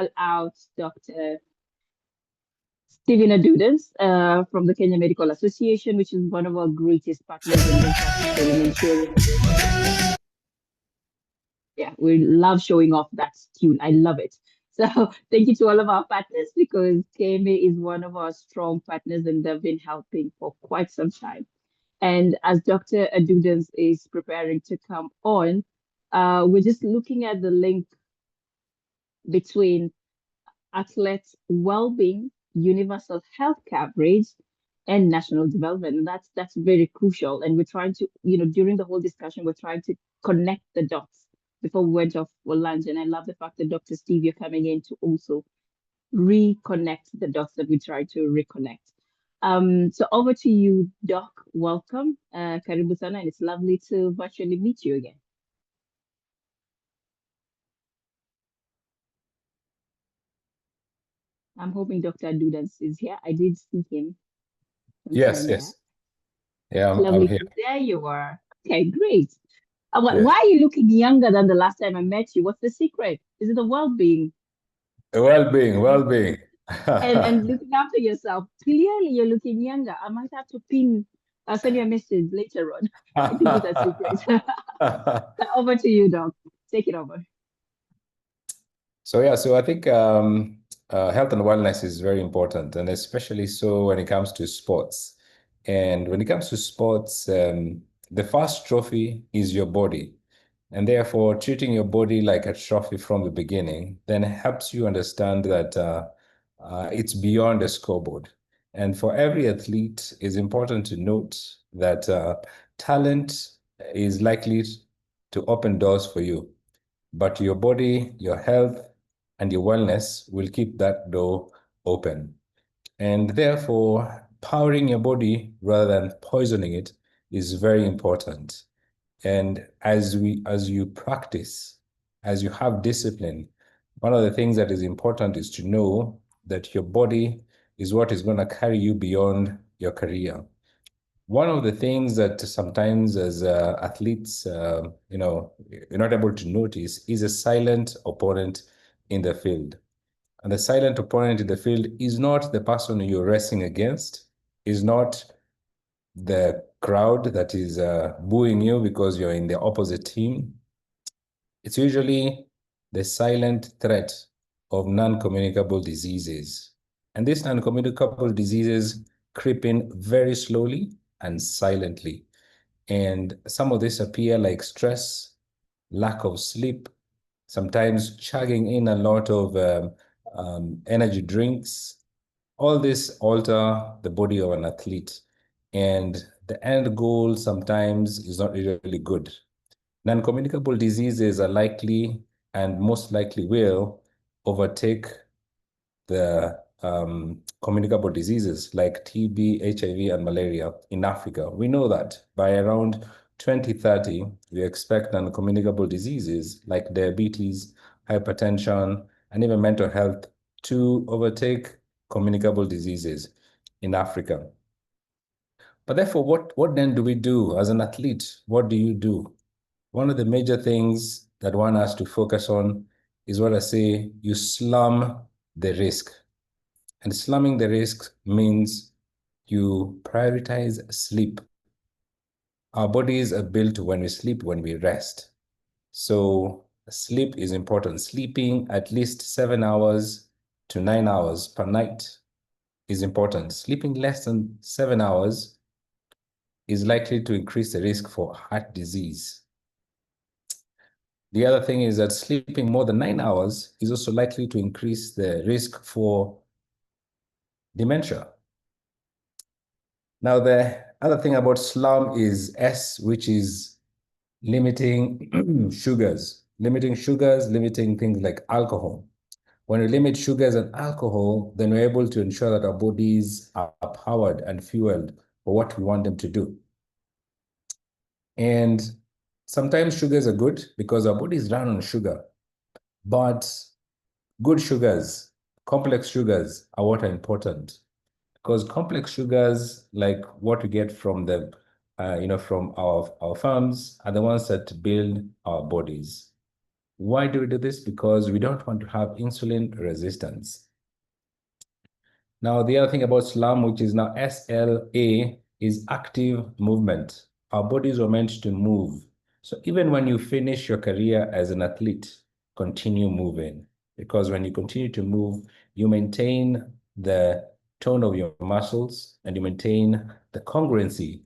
call out Dr. Stephen Adudens from the Kenya Medical Association, which is one of our greatest partners in the infrastructure in ensuring. Yeah, we love showing off that tune. I love it. So thank you to all of our partners because KMA is one of our strong partners and they've been helping for quite some time. And as Dr. Adudens is preparing to come on, we're just looking at the link between athletes' well-being, universal health coverage, and national development. And that's very crucial. And we're trying to, during the whole discussion, we're trying to connect the dots before we went off for lunch. And I love the fact that Dr. Steve, you're coming in to also reconnect the dots that we try to reconnect. So over to you, Doc. Welcome. Karibu sana, and it's lovely to virtually meet you again. I'm hoping Dr. Adudens is here. I did see him. Yes. Yeah, I'm Lovely. here. There you are. Okay, great. Yes. Why are you looking younger than the last time I met you? What's the secret? Is it the well-being? Well-being. And looking after yourself. Clearly, you're looking younger. I might have to send you a message later on. I think it's a secret. Over to you, Doc. Take it over. So I think health and wellness is very important, and especially so when it comes to sports. And when it comes to sports, the first trophy is your body. And therefore, treating your body like a trophy from the beginning then helps you understand that it's beyond a scoreboard. And for every athlete, it's important to note that talent is likely to open doors for you, but your body, your health, and your wellness will keep that door open. And therefore, powering your body rather than poisoning it is very important. And as you practice, as you have discipline, one of the things that is important is to know that your body is what is going to carry you beyond your career. One of the things that sometimes as athletes, you're not able to notice is a silent opponent in the field. And the silent opponent in the field is not the person you're racing against, is not the crowd that is booing you because you're in the opposite team. It's usually the silent threat of non-communicable diseases. And these non-communicable diseases creep in very slowly and silently. And some of this appear like stress, lack of sleep, sometimes chugging in a lot of energy drinks. All this alter the body of an athlete. And the end goal sometimes is not really good. Non-communicable diseases are likely and most likely will overtake the communicable diseases like TB, HIV, and malaria in Africa. We know that by around 2030, we expect non-communicable diseases like diabetes, hypertension, and even mental health to overtake communicable diseases in Africa. But therefore, what then do we do as an athlete? What do you do? One of the major things that one has to focus on is what I say, you slum the risk. And slumming the risk means you prioritize sleep. Our bodies are built when we sleep, when we rest. So sleep is important. Sleeping at least 7 hours to 9 hours per night is important. Sleeping less than 7 hours is likely to increase the risk for heart disease. The other thing is that sleeping more than 9 hours is also likely to increase the risk for dementia. Now, the other thing about slum is S, which is limiting sugars, limiting things like alcohol. When we limit sugars and alcohol, then we're able to ensure that our bodies are powered and fueled for what we want them to do. And sometimes sugars are good because our bodies run on sugar, but good sugars, complex sugars are what are important. Because complex sugars, like what we get from the, from our farms, are the ones that build our bodies. Why do we do this? Because we don't want to have insulin resistance. Now, the other thing about SLAM, which is now SLA, is active movement. Our bodies were meant to move. So even when you finish your career as an athlete, continue moving. Because when you continue to move, you maintain the tone of your muscles and you maintain the congruency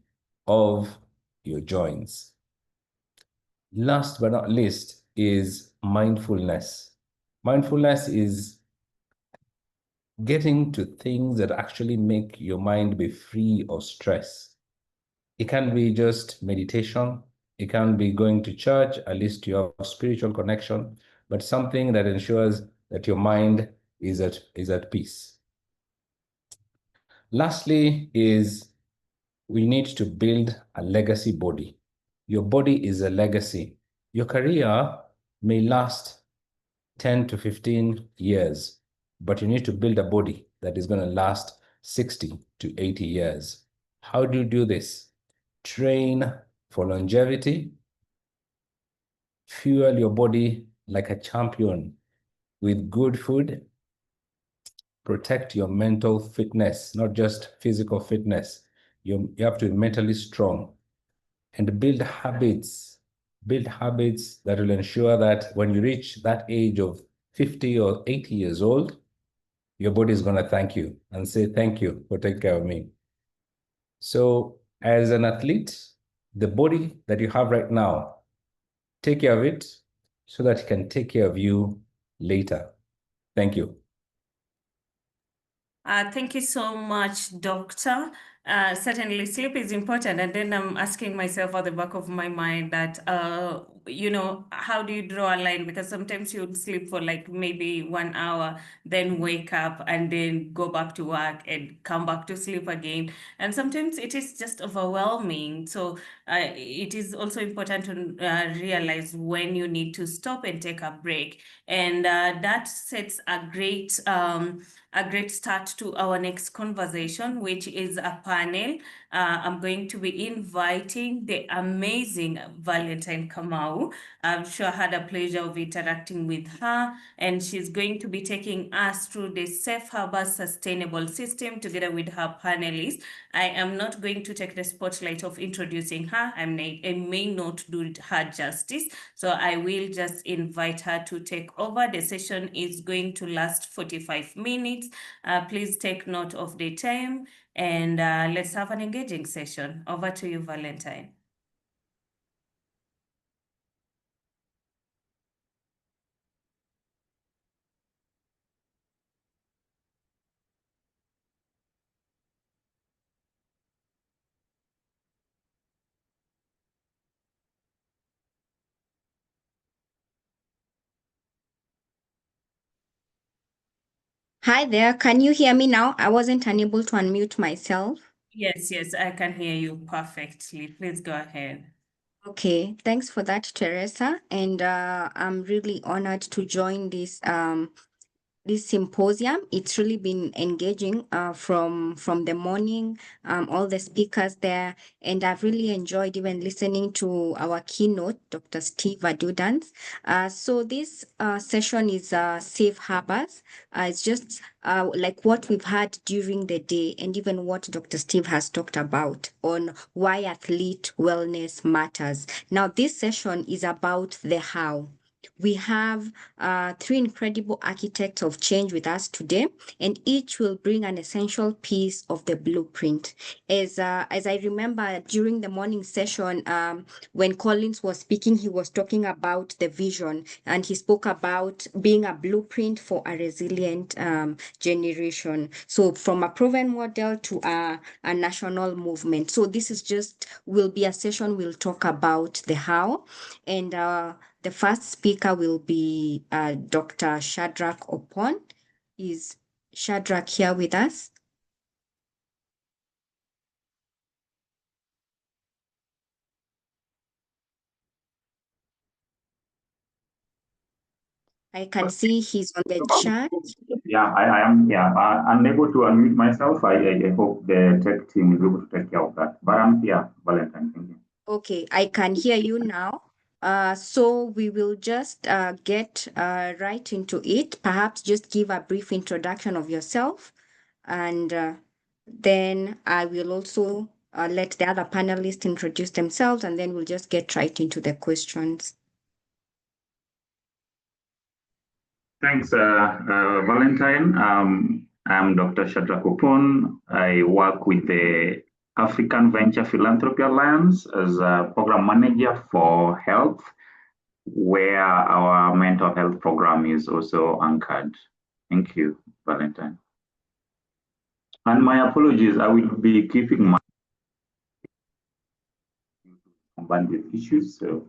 of your joints. Last but not least is mindfulness. Mindfulness is getting to things that actually make your mind be free of stress. It can be just meditation. It can be going to church, at least you have spiritual connection, but something that ensures that your mind is at peace. Lastly is we need to build a legacy body. Your body is a legacy. Your career may last 10 to 15 years, but you need to build a body that is going to last 60 to 80 years. How do you do this? Train for longevity, fuel your body like a champion with good food, protect your mental fitness, not just physical fitness. You have to be mentally strong and build habits that will ensure that when you reach that age of 50 or 80 years old, your body is going to thank you and say, thank you for taking care of me. So as an athlete, the body that you have right now, take care of it so that it can take care of you later. Thank you. Thank you so much, Doctor. Certainly, sleep is important. And then I'm asking myself at the back of my mind that, how do you draw a line? Because sometimes you would sleep for like maybe 1 hour, then wake up and then go back to work and come back to sleep again. And sometimes it is just overwhelming. So it is also important to realize when you need to stop and take a break. And that sets a great start to our next conversation, which is a panel. I'm going to be inviting the amazing Valentine Kamau. I'm sure I had a pleasure of interacting with her, and she's going to be taking us through the Safe Harbor Sustainable System together with her panelists. I am not going to take the spotlight of introducing her. I may not do her justice, so I will just invite her to take over. The session is going to last 45 minutes. Please take note of the time and let's have an engaging session. Over to you, Valentine. Hi there, can you hear me now? I wasn't unable to unmute myself. Yes, I can hear you perfectly. Please go ahead. Okay, thanks for that, Teresa. And I'm really honored to join this symposium. It's really been engaging from the morning, all the speakers there, and I've really enjoyed even listening to our keynote, Dr. Steve Adudans. So this session is Safe Harbors. It's just like what we've had during the day and even what Dr. Steve has talked about on why athlete wellness matters. Now, this session is about the how. We have three incredible architects of change with us today, and each will bring an essential piece of the blueprint. As I remember during the morning session, when Collins was speaking, he was talking about the vision, and he spoke about being a blueprint for a resilient generation. So from a proven model to a national movement. So this is just will be a session we'll talk about the how, and the first speaker will be Dr. Shadrach Opon. Is Shadrach here with us? I can see he's on the chat. Yeah, I am here. Unable to unmute myself. I hope the tech team is able to take care of that. But I'm here, Valentine. Thank you. Okay, I can hear you now. So we will just get right into it. Perhaps just give a brief introduction of yourself, and then I will also let the other panelists introduce themselves, and then we'll just get right into the questions. Thanks, Valentine. I'm Dr. Shadrach Opon. I work with the African Venture Philanthropy Alliance as a program manager for health, where our mental health program is also anchored. Thank you, Valentine. And my apologies, I will be keeping my bandwidth issues. So.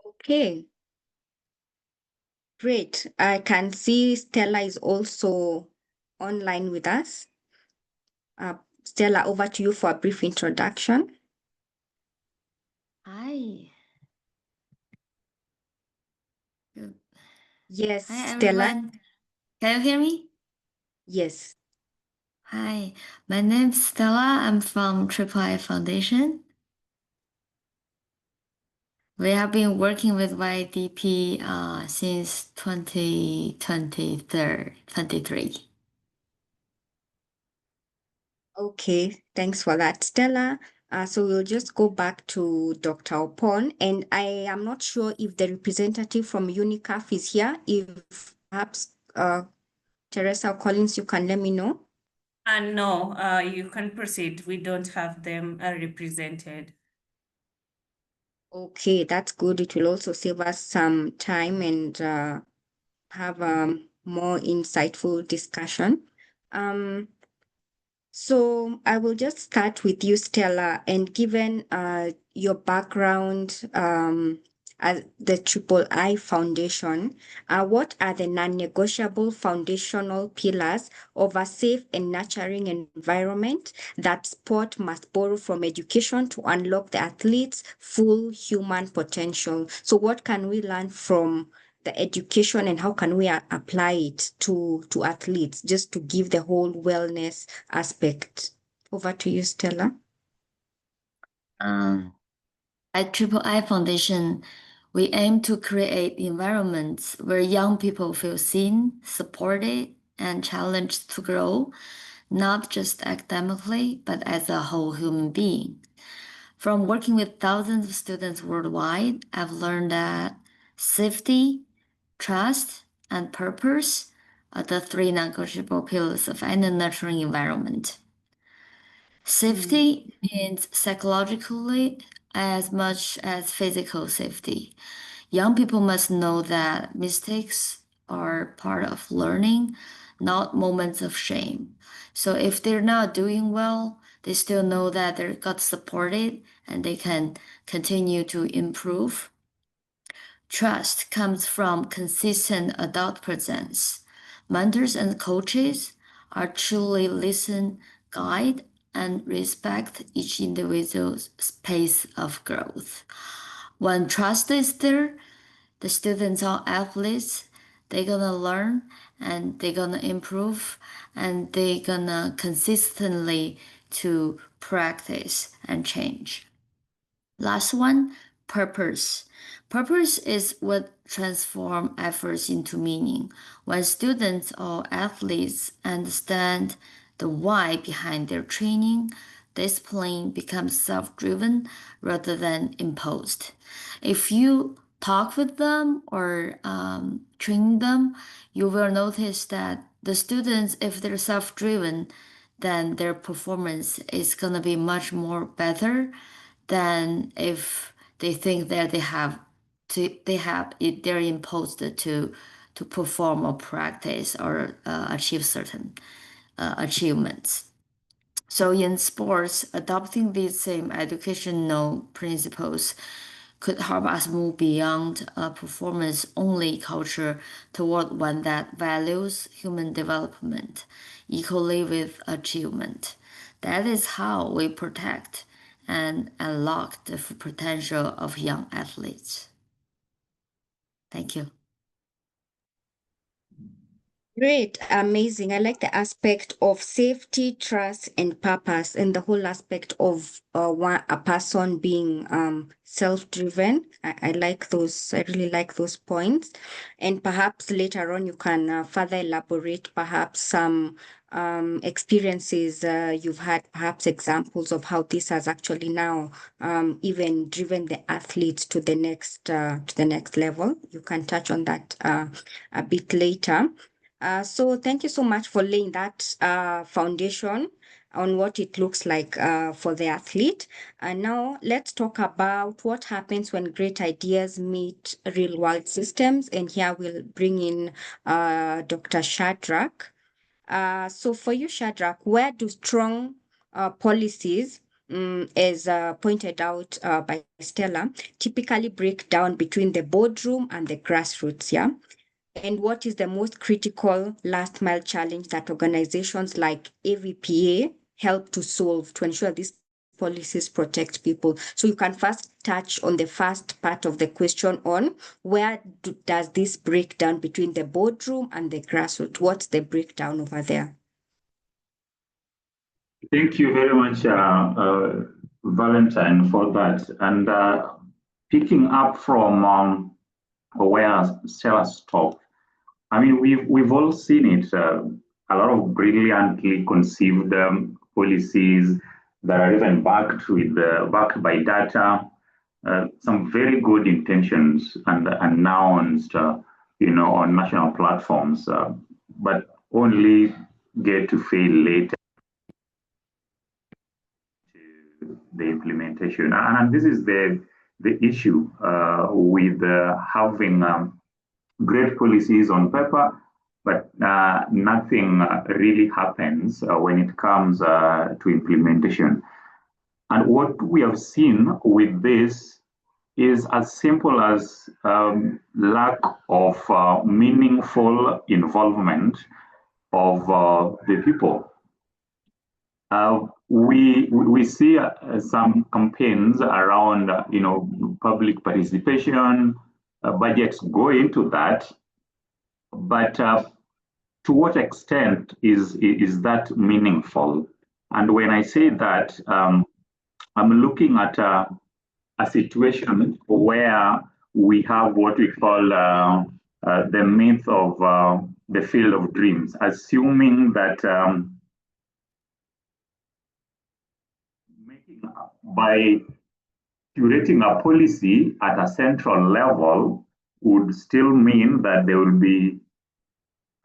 Okay. Great. I can see Stella is also online with us. Stella, over to you for a brief introduction. Hi. Good. Yes, Hi, Stella. everyone. Can you hear me? Yes. Hi, my name's Stella. I'm from Triple I Foundation. We have been working with YDP since 2023. Okay, thanks for that, Stella. So we'll just go back to Dr. Opon, and I am not sure if the representative from UNICAF is here. If perhaps Teresa or Collins, you can let me know. No, you can proceed. We don't have them represented. Okay, that's good. It will also save us some time and have a more insightful discussion. So I will just start with you, Stella, and given your background at the Triple I Foundation, what are the non-negotiable foundational pillars of a safe and nurturing environment that sport must borrow from education to unlock the athlete's full human potential? So what can we learn from the education, and how can we apply it to athletes, just to give the whole wellness aspect? Over to you, Stella. At Triple I Foundation, we aim to create environments where young people feel seen, supported, and challenged to grow, not just academically, but as a whole human being. From working with thousands of students worldwide, I've learned that safety, trust, and purpose are the three non-negotiable pillars of any nurturing environment. Safety means psychologically as much as physical safety. Young people must know that mistakes are part of learning, not moments of shame. So if they're not doing well, they still know that they got supported and they can continue to improve. Trust comes from consistent adult presence. Mentors and coaches are truly listen, guide, and respect each individual's pace of growth. When trust is there, the students or athletes, they're gonna learn and they're gonna improve and they're gonna consistently to practice and change. Last one, purpose. Purpose is what transforms efforts into meaning. When students or athletes understand the why behind their training, discipline becomes self-driven rather than imposed. If you talk with them or train them, you will notice that the students, if they're self-driven, then their performance is gonna be much more better than if they think that they're imposed to perform or practice or achieve certain achievements. So in sports, adopting these same educational principles could help us move beyond a performance-only culture toward one that values human development equally with achievement. That is how we protect and unlock the full potential of young athletes. Thank you. Great, amazing. I like the aspect of safety, trust, and purpose, and the whole aspect of a person being self-driven. I like those. I really like those points. And perhaps later on, you can further elaborate perhaps some experiences you've had, perhaps examples of how this has actually now even driven the athletes to the next level. You can touch on that a bit later. So thank you so much for laying that foundation on what it looks like for the athlete. And now let's talk about what happens when great ideas meet real world systems. And here we'll bring in Dr. Shadrach. So for you, Shadrach, where do strong policies, as pointed out by Stella, typically break down between the boardroom and the grassroots? Yeah. And what is the most critical last mile challenge that organizations like AVPA help to solve to ensure these policies protect people? So you can first touch on the first part of the question on where does this break down between the boardroom and the grassroots? What's the breakdown over there? Thank you very much, Valentine, for that. And picking up from where Stella stopped, I mean, we've all seen it. A lot of brilliantly conceived policies that are even backed by data. Some very good intentions and announced, on national platforms, but only get to fail later to the implementation. And this is the issue with having great policies on paper, but nothing really happens when it comes to implementation. And what we have seen with this is as simple as lack of meaningful involvement of the people. We see some campaigns around, public participation, budgets go into that, but to what extent is that meaningful? And when I say that, I'm looking at a situation where we have what we call the myth of the field of dreams, assuming that by curating a policy at a central level would still mean that there will be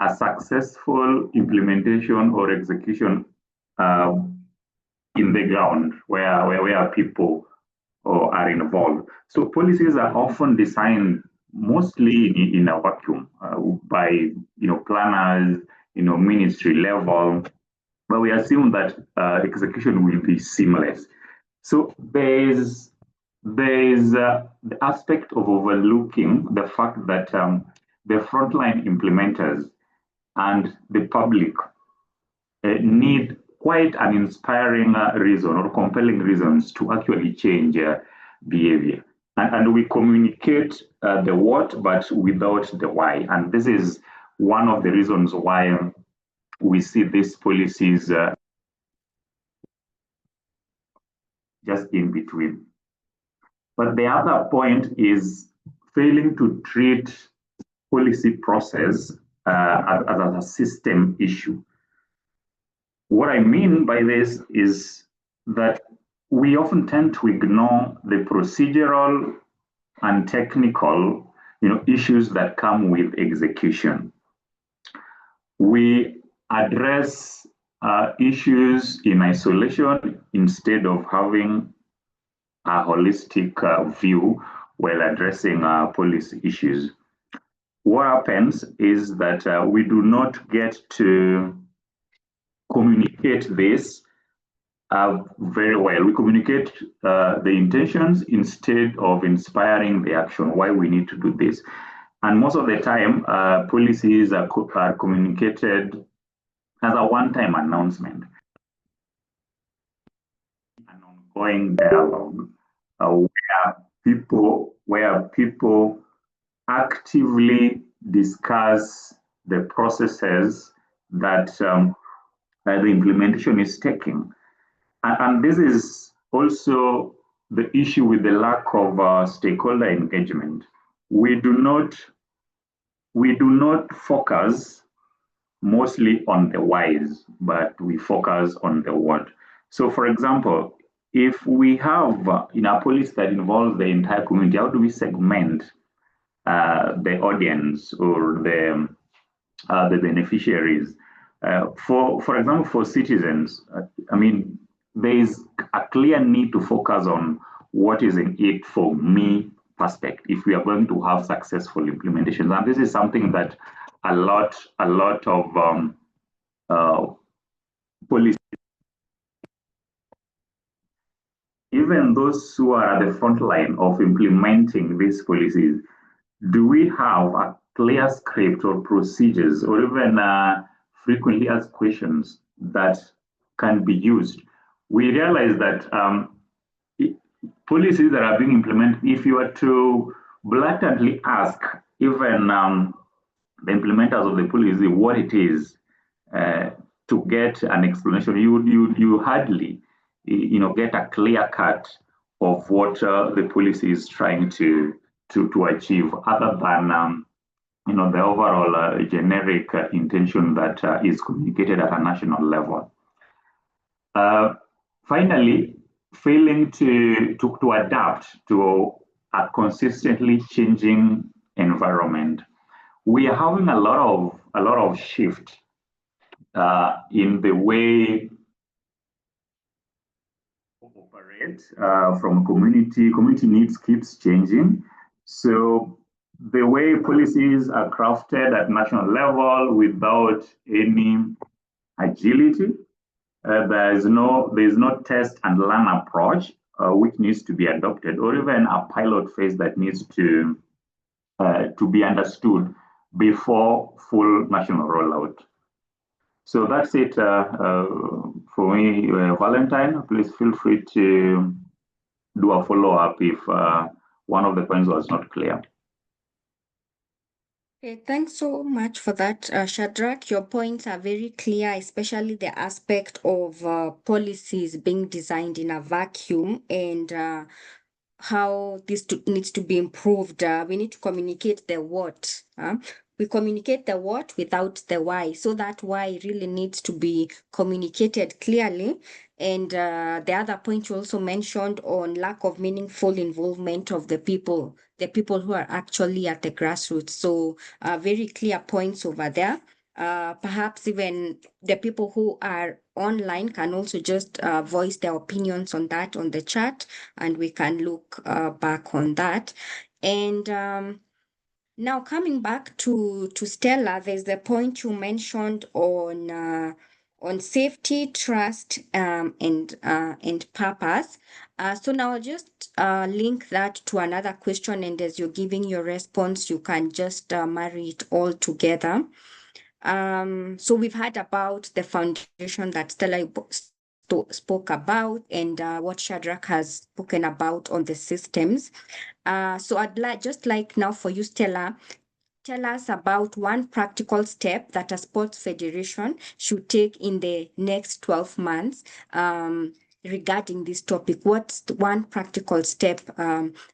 a successful implementation or execution in the ground where people are involved. So policies are often designed mostly in a vacuum by planners, ministry level, but we assume that execution will be seamless. So there's the aspect of overlooking the fact that the frontline implementers and the public need quite an inspiring reason or compelling reasons to actually change behavior. And we communicate the what, but without the why. And this is one of the reasons why we see these policies just in between. But the other point is failing to treat policy process as a system issue. What I mean by this is that we often tend to ignore the procedural and technical issues that come with execution. We address issues in isolation instead of having a holistic view while addressing policy issues. What happens is that we do not get to communicate this very well. We communicate the intentions instead of inspiring the action, why we need to do this. And most of the time, policies are communicated as a one-time announcement. An ongoing dialogue where people actively discuss the processes that the implementation is taking. And this is also the issue with the lack of stakeholder engagement. We do not focus mostly on the whys, but we focus on the what. So, for example, if we have a policy that involves the entire community, how do we segment the audience or the beneficiaries? For example, for citizens, I mean, there is a clear need to focus on what is in it for me perspective if we are going to have successful implementations. And this is something that a lot of policies, even those who are at the front line of implementing these policies, do we have a clear script or procedures or even frequently asked questions that can be used? We realize that policies that are being implemented, if you were to blatantly ask even the implementers of the policy what it is to get an explanation, you hardly get a clear cut of what the policy is trying to achieve, other than the overall generic intention that is communicated at a national level. Finally, failing to adapt to a consistently changing environment. We are having a lot of shift in the way operate from community needs keeps changing. So the way policies are crafted at national level without any agility, there's no test and learn approach which needs to be adopted, or even a pilot phase that needs to be understood before full national rollout. So that's it for me, Valentine. Please feel free to do a follow-up if one of the points was not clear. Okay, thanks so much for that, Shadrach. Your points are very clear, especially the aspect of policies being designed in a vacuum and how this needs to be improved. We need to communicate the what. We communicate the what without the why. So that why really needs to be communicated clearly. And the other point you also mentioned on lack of meaningful involvement of the people who are actually at the grassroots. So very clear points over there. Perhaps even the people who are online can also just voice their opinions on that on the chat, and we can look back on that. And now coming back to Stella, there's the point you mentioned on safety, trust, and purpose. So now I'll just link that to another question, and as you're giving your response, you can just marry it all together. So we've heard about the foundation that Stella spoke about, and what Shadrach has spoken about on the systems. So I'd just like now for you, Stella, tell us about one practical step that a sports federation should take in the next 12 months regarding this topic. What's one practical step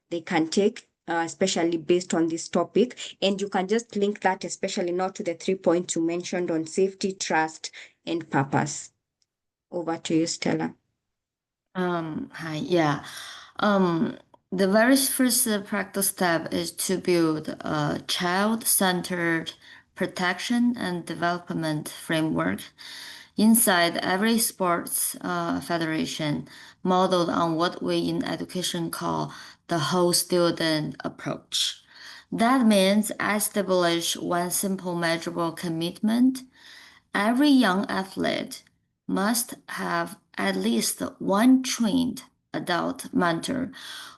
they can take, especially based on this topic? And you can just link that, especially not to the 3 points you mentioned on safety, trust, and purpose. Over to you, Stella. Hi, yeah. The very first practical step is to build a child-centered protection and development framework inside every sports federation, modeled on what we in education call the whole student approach. That means establish one simple measurable commitment. Every young athlete must have at least one trained adult mentor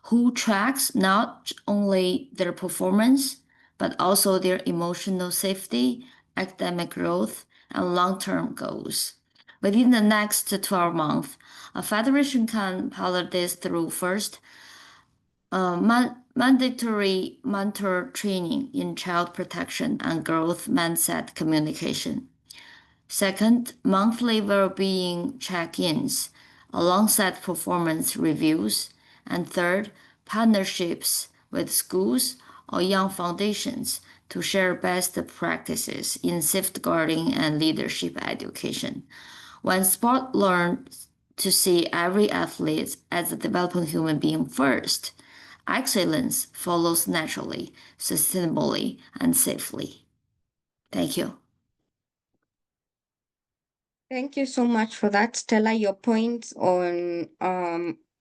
who tracks not only their performance, but also their emotional safety, academic growth, and long-term goals. Within the next 12 months, a federation can pilot this through first mandatory mentor training in child protection and growth mindset communication. Second, monthly well-being check-ins alongside performance reviews. And third, partnerships with schools or young foundations to share best practices in safeguarding and leadership education. When sport learns to see every athlete as a developing human being first, excellence follows naturally, sustainably, and safely. Thank you. Thank you so much for that, Stella. Your points on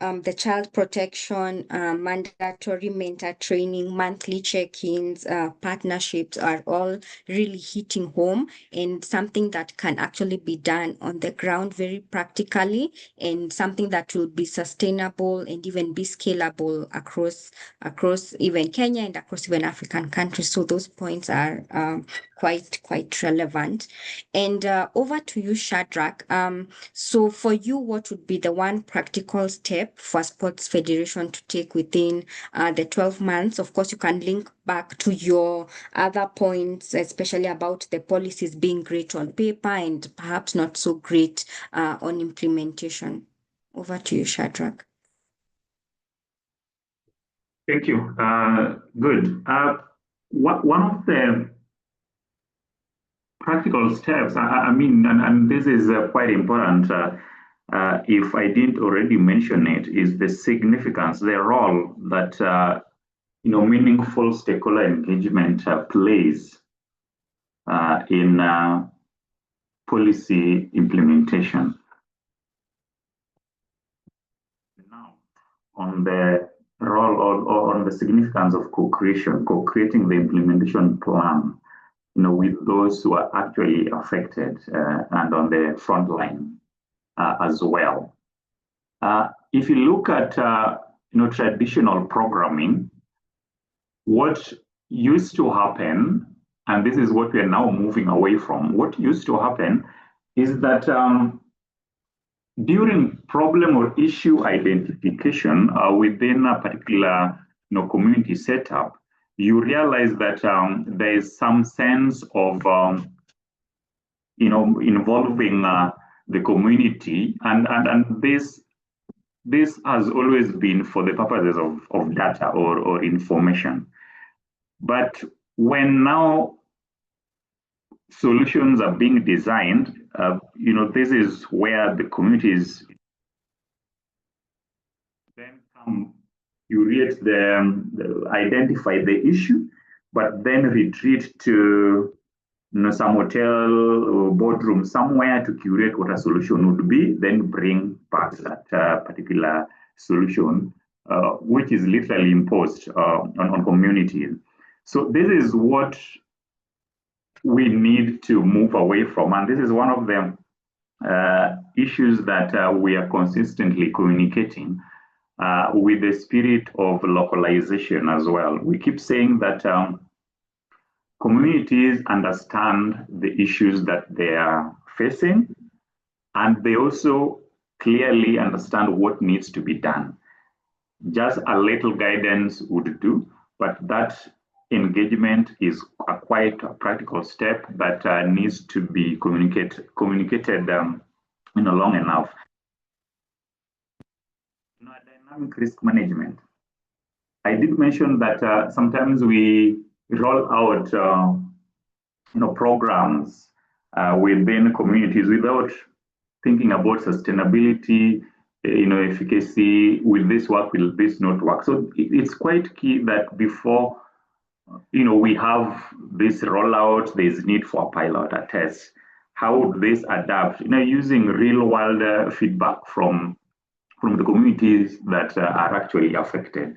the child protection, mandatory mentor training, monthly check-ins, partnerships are all really hitting home, and something that can actually be done on the ground very practically, and something that will be sustainable and even be scalable across even Kenya and across even African countries. So those points are quite relevant. And over to you, Shadrach. So for you, what would be the one practical step for Sports Federation to take within the 12 months? Of course, you can link back to your other points, especially about the policies being great on paper and perhaps not so great on implementation. Over to you, Shadrach. Thank you. Good. One of the practical steps, I mean, and this is quite important, if I didn't already mention it, is the significance, the role that meaningful stakeholder engagement plays in policy implementation. Now, on the role or on the significance of co-creating the implementation plan, with those who are actually affected and on the front line as well. If you look at traditional programming, what used to happen, and this is what we are now moving away from, what used to happen is that during problem or issue identification within a particular community setup, you realize that there is some sense of involving the community, and this has always been for the purposes of data or information. But when now solutions are being designed, this is where the communities then come, curate identify the issue, but then retreat to some hotel or boardroom somewhere to curate what a solution would be, then bring back that particular solution, which is literally imposed on communities. So this is what we need to move away from, and this is one of the issues that we are consistently communicating with the spirit of localization as well. We keep saying that communities understand the issues that they are facing, and they also clearly understand what needs to be done. Just a little guidance would do, but that engagement is quite a practical step that needs to be communicated long enough. Dynamic risk management. I did mention that sometimes we roll out programs within communities without thinking about sustainability, efficacy. Will this work? Will this not work? So it's quite key that before we have this rollout, there's need for a pilot, a test. How would this adapt? Using real world feedback from the communities that are actually affected.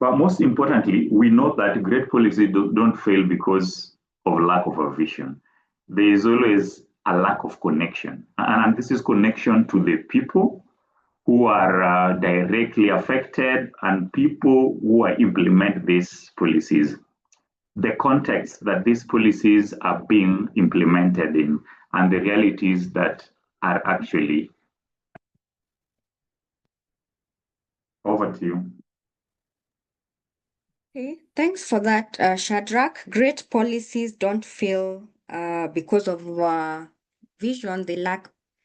But most importantly, we know that great policies don't fail because of lack of a vision. There is always a lack of connection. And this is connection to the people who are directly affected and people who implement these policies, the context that these policies are being implemented in, and the realities that are actually. Over to you. Okay, thanks for that, Shadrach. Great policies don't fail because of vision.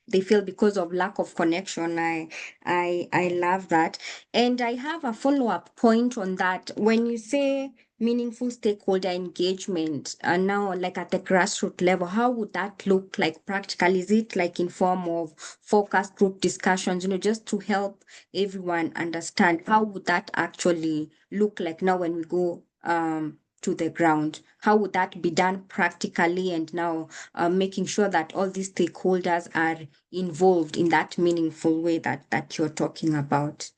They fail because of lack of connection. I love that. And I have a follow-up point on that. When you say meaningful stakeholder engagement, now like at the grassroots level, how would that look like practically? Is it like in form of focus group discussions, just to help everyone understand how would that actually look like now when we go to the ground? How would that be done practically, and now making sure that all these stakeholders are involved in that meaningful way that you're talking about?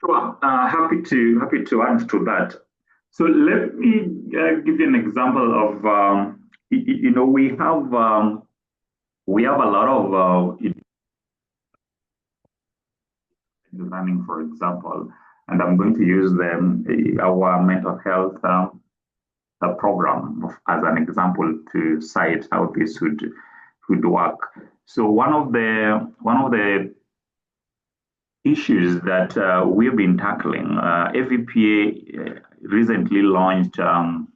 Sure. Happy to add to that. So let me give you an example of we have a lot of learning, for example, and I'm going to use our mental health program as an example to cite how this would work. So one of the issues that we've been tackling, AVPA recently launched a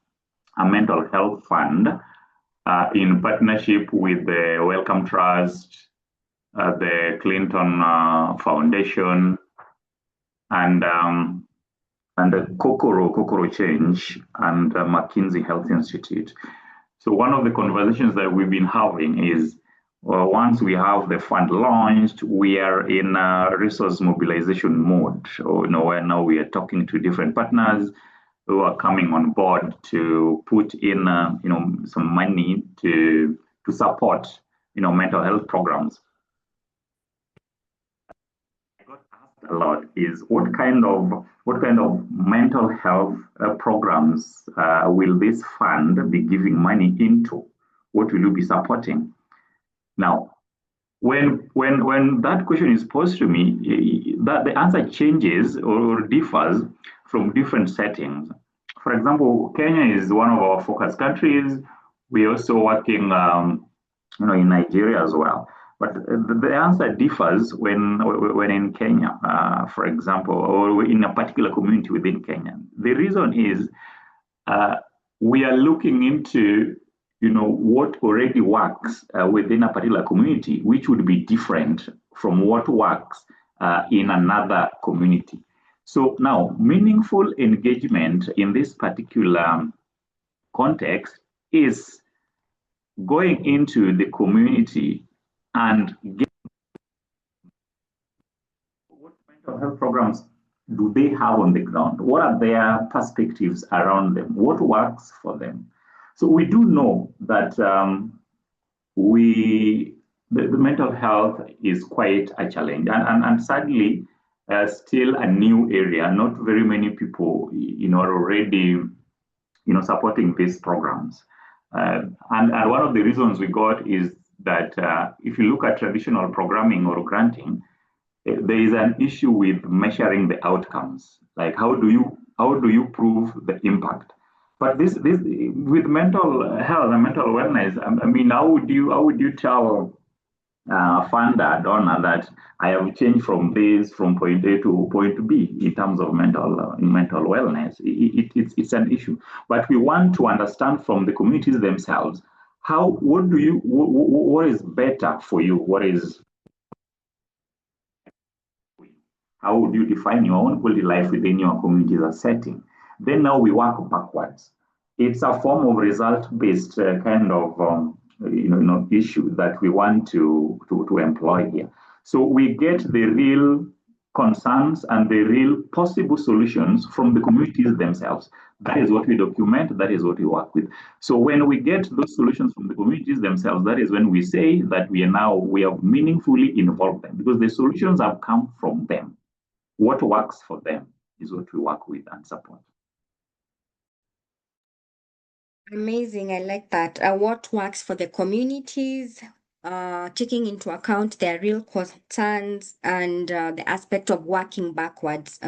mental health fund in partnership with the Wellcome Trust, the Clinton Foundation, and the Kokoro Change, and McKinsey Health Institute. So one of the conversations that we've been having is, once we have the fund launched, we are in a resource mobilization mode. So, where now we are talking to different partners who are coming on board to put in, some money to support, mental health programs. I got asked a lot is what kind of mental health programs will this fund be giving money into? What will you be supporting? Now, when that question is posed to me, that the answer changes or differs from different settings. For example, Kenya is one of our focus countries. We're also working, in Nigeria as well. But the answer differs when in Kenya, for example, or in a particular community within Kenya. The reason is we are looking into what already works within a particular community, which would be different from what works in another community. So now, meaningful engagement in this particular context is going into the community and getting what mental health programs do they have on the ground? What are their perspectives around them? What works for them? So we do know that the mental health is quite a challenge, and sadly, still a new area. Not very many people, are already, supporting these programs. And one of the reasons we got is that if you look at traditional programming or granting, there is an issue with measuring the outcomes. Like how do you prove the impact? But this with mental health and mental wellness, I mean, how would you tell funder, donor, that I have changed from point A to point B in terms of mental wellness? It's an issue. But we want to understand from the communities themselves what is better for you? How would you define your own quality life within your community as a setting? Then now we work backwards. It's a form of result-based kind of issue that we want to employ here. So we get the real concerns and the real possible solutions from the communities themselves. That is what we document, that is what we work with. So when we get those solutions from the communities themselves, that is when we say that we have meaningfully involved them, because the solutions have come from them. What works for them is what we work with and support. Amazing. I like that. What works for the communities, taking into account their real concerns and the aspect of working backwards.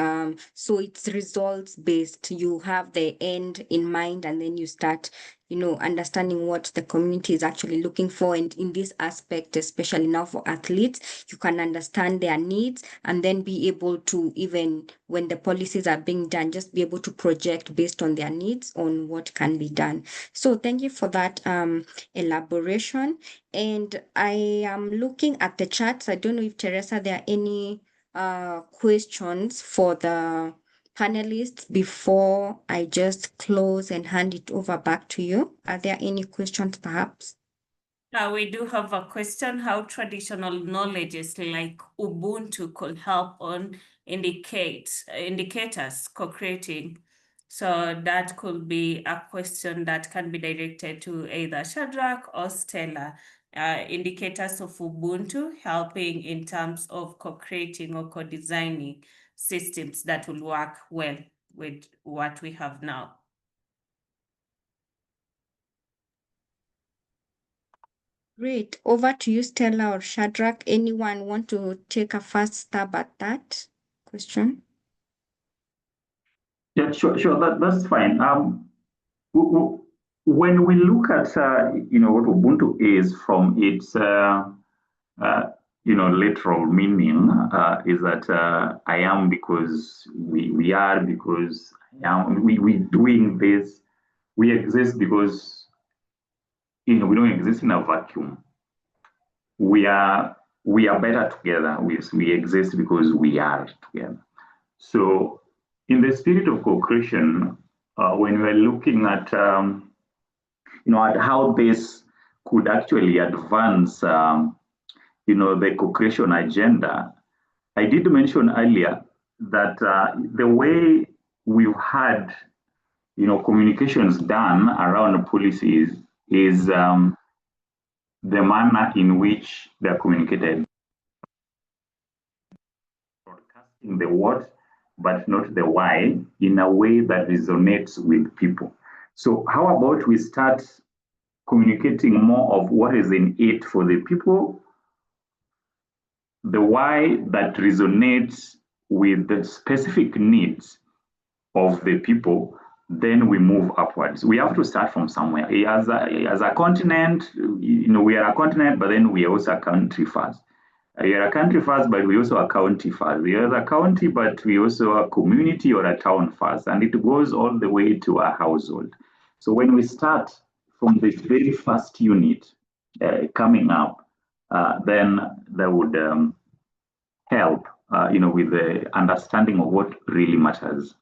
So it's results based. You have the end in mind, and then you start, understanding what the community is actually looking for. And in this aspect, especially now for athletes, you can understand their needs and then be able to, even when the policies are being done, just be able to project based on their needs on what can be done. So thank you for that elaboration. And I am looking at the charts. I don't know if Teresa, there are any questions for the panelists before I just close and hand it over back to you. Are there any questions perhaps? We do have a question, how traditional knowledges like Ubuntu could help on indicators co-creating. So that could be a question that can be directed to either Shadrach or Stella. Indicators of Ubuntu helping in terms of co-creating or co-designing systems that will work well with what we have now. Great. Over to you, Stella or Shadrach. Anyone want to take a first stab at that question? Yeah, sure. That's fine. When we look at what Ubuntu is from its literal meaning, is that I am because we are, because I am, we doing this, we exist because we don't exist in a vacuum. We are better together. We exist because we are together. So in the spirit of co-creation, when we're looking at at how this could actually advance the co-creation agenda, I did mention earlier that the way we've had communications done around policies is the manner in which they're communicated, broadcasting the what but not the why in a way that resonates with people. So how about we start communicating more of what is in it for the people, the why that resonates with the specific needs of the people, then we move upwards. We have to start from somewhere. As a continent, we are a continent, but then we are also a country first. We are a country first, but we also a county first. We are a county, but we also a community or a town first. And it goes all the way to a household. So when we start from the very first unit coming up, then that would help, with the understanding of what really matters.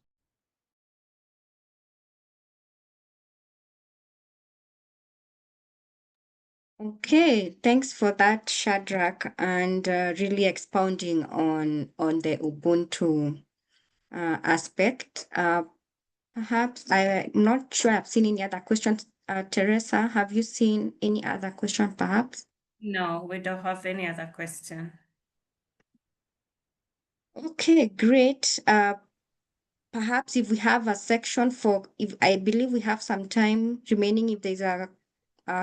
Okay, thanks for that, Shadrach, and really expounding on the Ubuntu aspect. Perhaps I'm not sure I've seen any other questions. Teresa, have you seen any other question perhaps? No, we don't have any other question. Okay, great. Perhaps if we have a section if I believe we have some time remaining, if there's a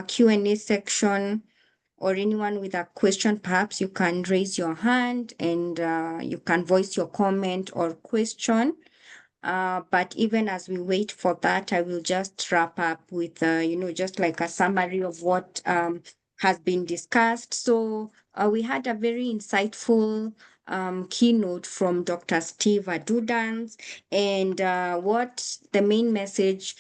Q&A section or anyone with a question, perhaps you can raise your hand and you can voice your comment or question. But even as we wait for that, I will just wrap up with, just like a summary of what has been discussed. So we had a very insightful keynote from Dr. Steve Adudans, and what the main message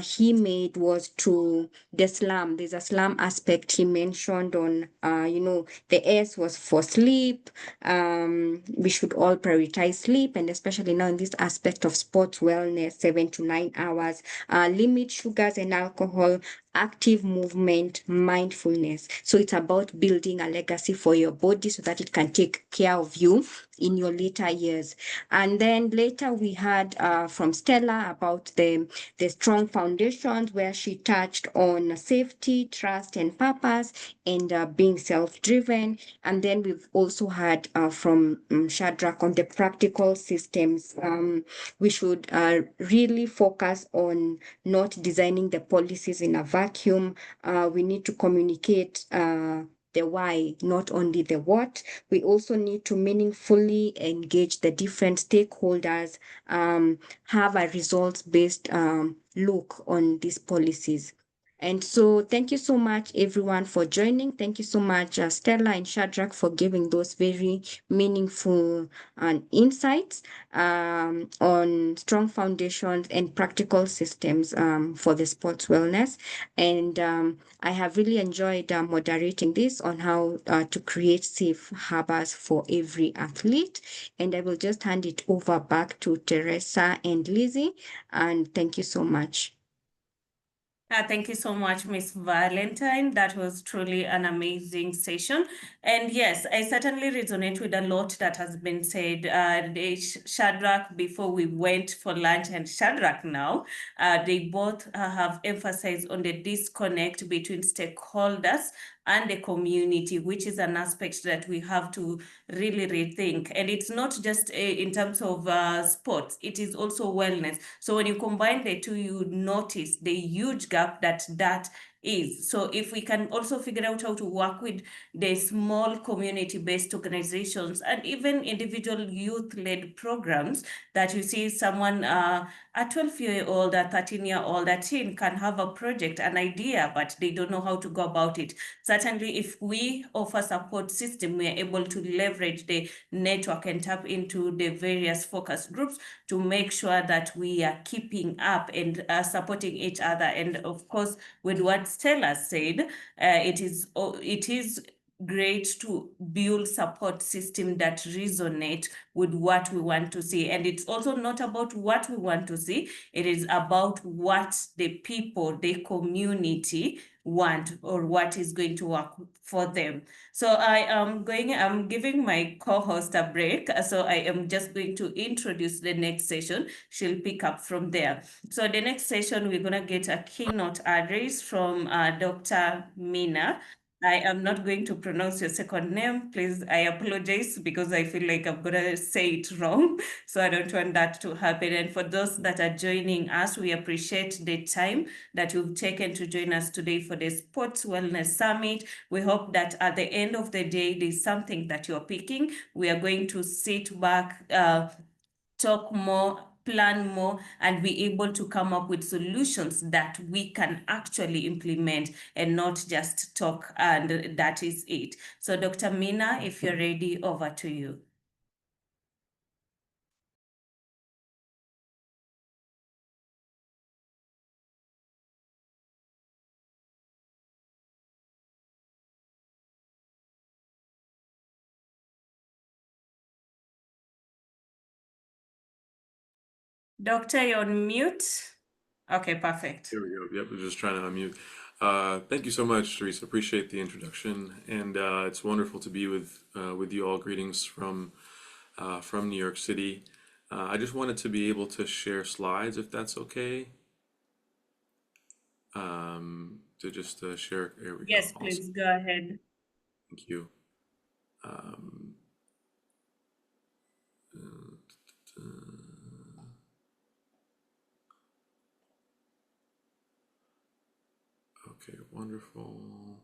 he made was to the slum. There's a slum aspect he mentioned on, the S was for sleep. We should all prioritize sleep, and especially now in this aspect of sports wellness, 7 to 9 hours, limit sugars and alcohol, active movement, mindfulness. So it's about building a legacy for your body so that it can take care of you in your later years. And then later we had from Stella about the strong foundations, where she touched on safety, trust, and purpose, and being self-driven. And then we've also had from Shadrach on the practical systems. We should really focus on not designing the policies in a vacuum. We need to communicate the why, not only the what. We also need to meaningfully engage the different stakeholders, have a results-based look on these policies. And so thank you so much, everyone, for joining. Thank you so much, Stella and Shadrach, for giving those very meaningful insights on strong foundations and practical systems for the sports wellness. And I have really enjoyed moderating this on how to create safe harbors for every athlete. And I will just hand it over back to Teresa and Lizzie. And thank you so much. Thank you so much, Miss Valentine. That was truly an amazing session. And yes, I certainly resonate with a lot that has been said. Shadrach, before we went for lunch, and Shadrach now, they both have emphasized on the disconnect between stakeholders and the community, which is an aspect that we have to really rethink. And it's not just in terms of sports, it is also wellness. So when you combine the two, you notice the huge gap that is. So if we can also figure out how to work with the small community-based organizations and even individual youth-led programs, that you see someone, a 12-year-old, a 13-year-old, a teen can have a project, an idea, but they don't know how to go about it. Certainly, if we offer support system, we are able to leverage the network and tap into the various focus groups to make sure that we are keeping up and supporting each other. And of course, with what Stella said, it is great to build support system that resonate with what we want to see. And it's also not about what we want to see, it is about what the people, the community want, or what is going to work for them. So I'm giving my co-host a break. So I am just going to introduce the next session. She'll pick up from there. So the next session, we're gonna get a keynote address from Dr. Mina. I am not going to pronounce your second name. Please, I apologize because I feel like I'm gonna say it wrong. So I don't want that to happen. And for those that are joining us, we appreciate the time that you've taken to join us today for the Sports Wellness Summit. We hope that at the end of the day, there's something that you're picking. We are going to sit back, talk more, plan more, and be able to come up with solutions that we can actually implement and not just talk, and that is it. So Dr. Mina, if you're ready, over to you. Doctor, you're on mute. Okay, perfect. Here we go. Yep, we're just trying to unmute. Thank you so much, Teresa. Appreciate the introduction, and it's wonderful to be with you all. Greetings from New York City. I just wanted to be able to share slides, if that's okay. To just share. Here we Yes, go. please Awesome. go ahead. Thank you. Um, okay, wonderful.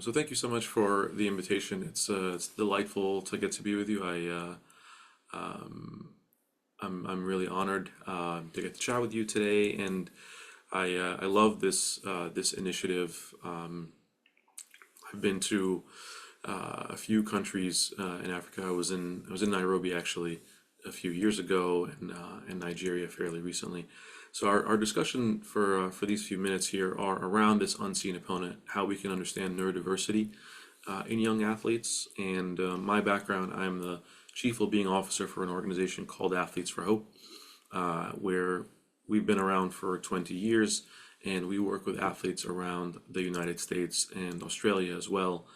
So thank you so much for the invitation. It's delightful to get to be with you. I'm really honored to get to chat with you today, and I love this this initiative. I've been to a few countries in Africa. I was in Nairobi actually a few years ago, and Nigeria fairly recently. So our discussion for these few minutes here are around this unseen opponent, how we can understand neurodiversity in young athletes. And my background, I'm the Chief Wellbeing Officer for an organization called Athletes for Hope, where we've been around for 20 years, and we work with athletes around the United States and Australia as well.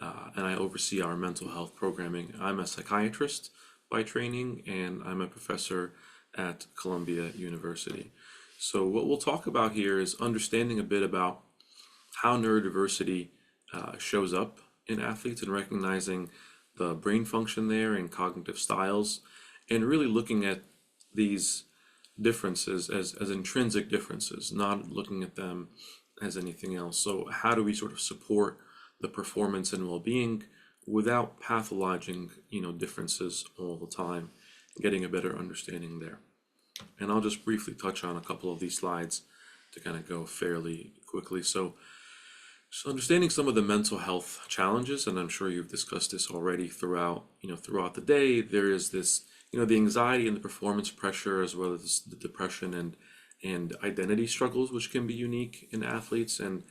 And I oversee our mental health programming. I'm a psychiatrist by training, and I'm a professor at Columbia University. So what we'll talk about here is understanding a bit about how neurodiversity shows up in athletes and recognizing the brain function there and cognitive styles, and really looking at these differences as intrinsic differences, not looking at them as anything else. So how do we sort of support the performance and well-being without pathologizing, differences all the time, getting a better understanding there. And I'll just briefly touch on a couple of these slides to kind of go fairly quickly. So understanding some of the mental health challenges, and I'm sure you've discussed this already throughout the day. There is this, the anxiety and the performance pressure, as well as the depression and identity struggles, which can be unique in athletes, and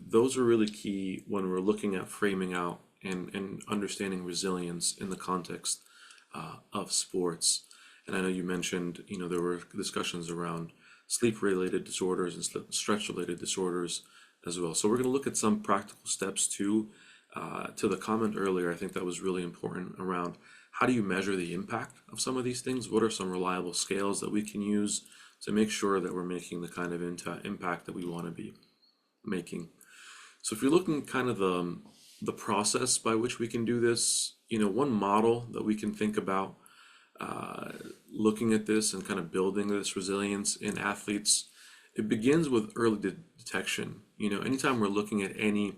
those are really key when we're looking at framing out and understanding resilience in the context of sports. And I know you mentioned, there were discussions around sleep-related disorders and stress-related disorders as well. So we're going to look at some practical steps too. To the comment earlier, I think that was really important around how do you measure the impact of some of these things? What are some reliable scales that we can use to make sure that we're making the kind of impact that we want to be making? So if you're looking at kind of the process by which we can do this, one model that we can think about looking at this and kind of building this resilience in athletes, it begins with early detection. Anytime we're looking at any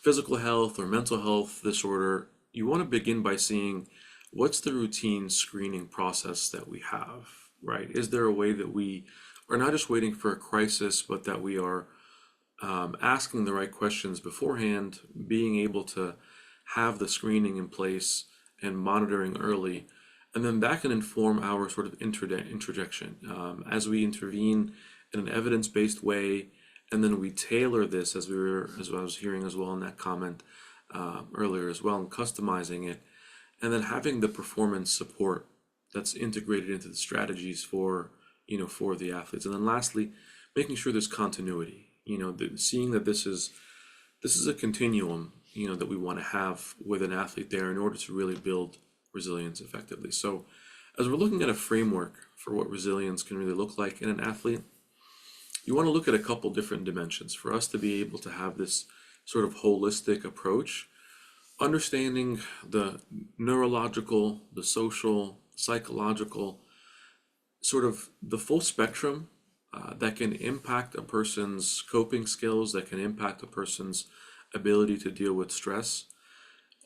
physical health or mental health disorder, you want to begin by seeing what's the routine screening process that we have, right? Is there a way that we are not just waiting for a crisis, but that we are asking the right questions beforehand, being able to have the screening in place and monitoring early, and then that can inform our sort of interjection as we intervene in an evidence-based way, and then we tailor this as I was hearing as well in that comment earlier as well, and customizing it, and then having the performance support that's integrated into the strategies for the athletes, and then lastly, making sure there's continuity. Seeing that this is a continuum, that we want to have with an athlete there in order to really build resilience effectively. So as we're looking at a framework for what resilience can really look like in an athlete, you want to look at a couple different dimensions for us to be able to have this sort of holistic approach, understanding the neurological, the social, psychological, sort of the full spectrum that can impact a person's coping skills, that can impact a person's ability to deal with stress,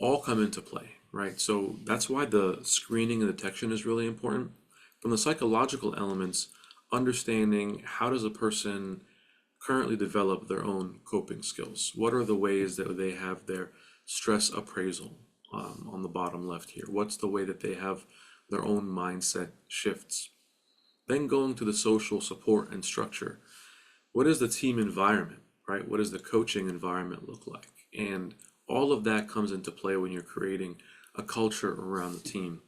all come into play, right? So that's why the screening and detection is really important. From the psychological elements, understanding how does a person currently develop their own coping skills? What are the ways that they have their stress appraisal on the bottom left here? What's the way that they have their own mindset shifts? Then going to the social support and structure. What is the team environment, right? What does the coaching environment look like? And all of that comes into play when you're creating a culture around the team.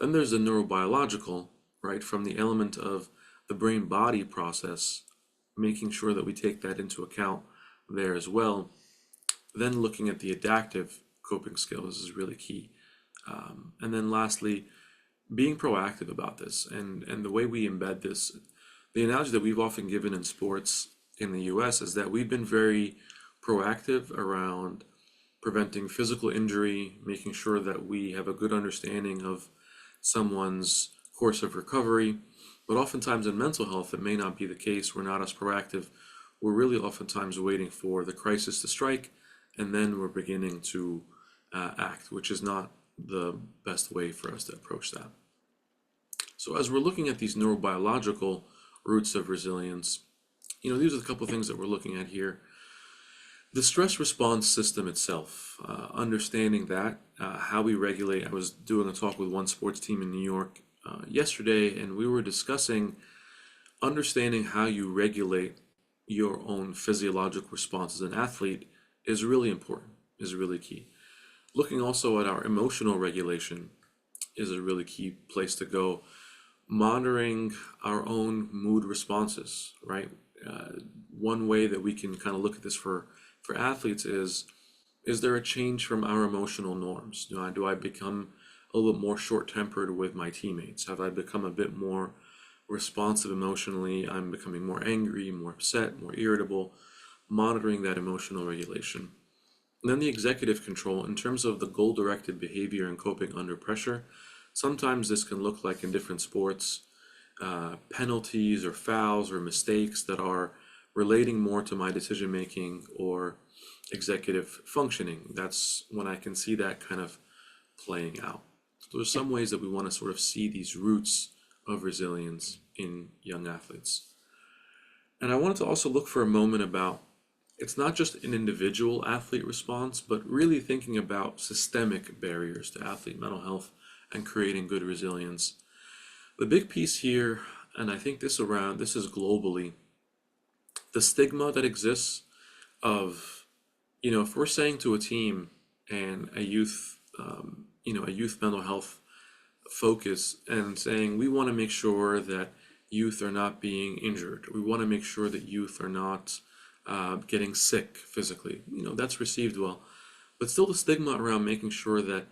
Then there's the neurobiological, right? From the element of the brain-body process, making sure that we take that into account there as well. Then looking at the adaptive coping skills is really key. And then lastly, being proactive about this and the way we embed this. The analogy that we've often given in sports in the US is that we've been very proactive around preventing physical injury, making sure that we have a good understanding of someone's course of recovery. But oftentimes in mental health, it may not be the case. We're not as proactive. We're really oftentimes waiting for the crisis to strike, and then we're beginning to act, which is not the best way for us to approach that. So as we're looking at these neurobiological roots of resilience, these are the couple of things that we're looking at here. The stress response system itself, understanding that, how we regulate. I was doing a talk with one sports team in New York yesterday, and we were discussing understanding how you regulate your own physiological response as an athlete is really important, is really key. Looking also at our emotional regulation is a really key place to go. Monitoring our own mood responses, right? One way that we can kind of look at this for athletes is there a change from our emotional norms? Do I become a little bit more short-tempered with my teammates? Have I become a bit more responsive emotionally? I'm becoming more angry, more upset, more irritable. Monitoring that emotional regulation. And then the executive control in terms of the goal-directed behavior and coping under pressure. Sometimes this can look like in different sports, penalties or fouls or mistakes that are relating more to my decision making or executive functioning. That's when I can see that kind of playing out. So there's some ways that we want to sort of see these roots of resilience in young athletes. And I wanted to also look for a moment about, it's not just an individual athlete response, but really thinking about systemic barriers to athlete mental health and creating good resilience. The big piece here, and I think this is globally, the stigma that exists of, if we're saying to a team and a youth, a youth mental health focus, and saying we want to make sure that youth are not being injured, we want to make sure that youth are not getting sick physically, that's received well. But still the stigma around making sure that,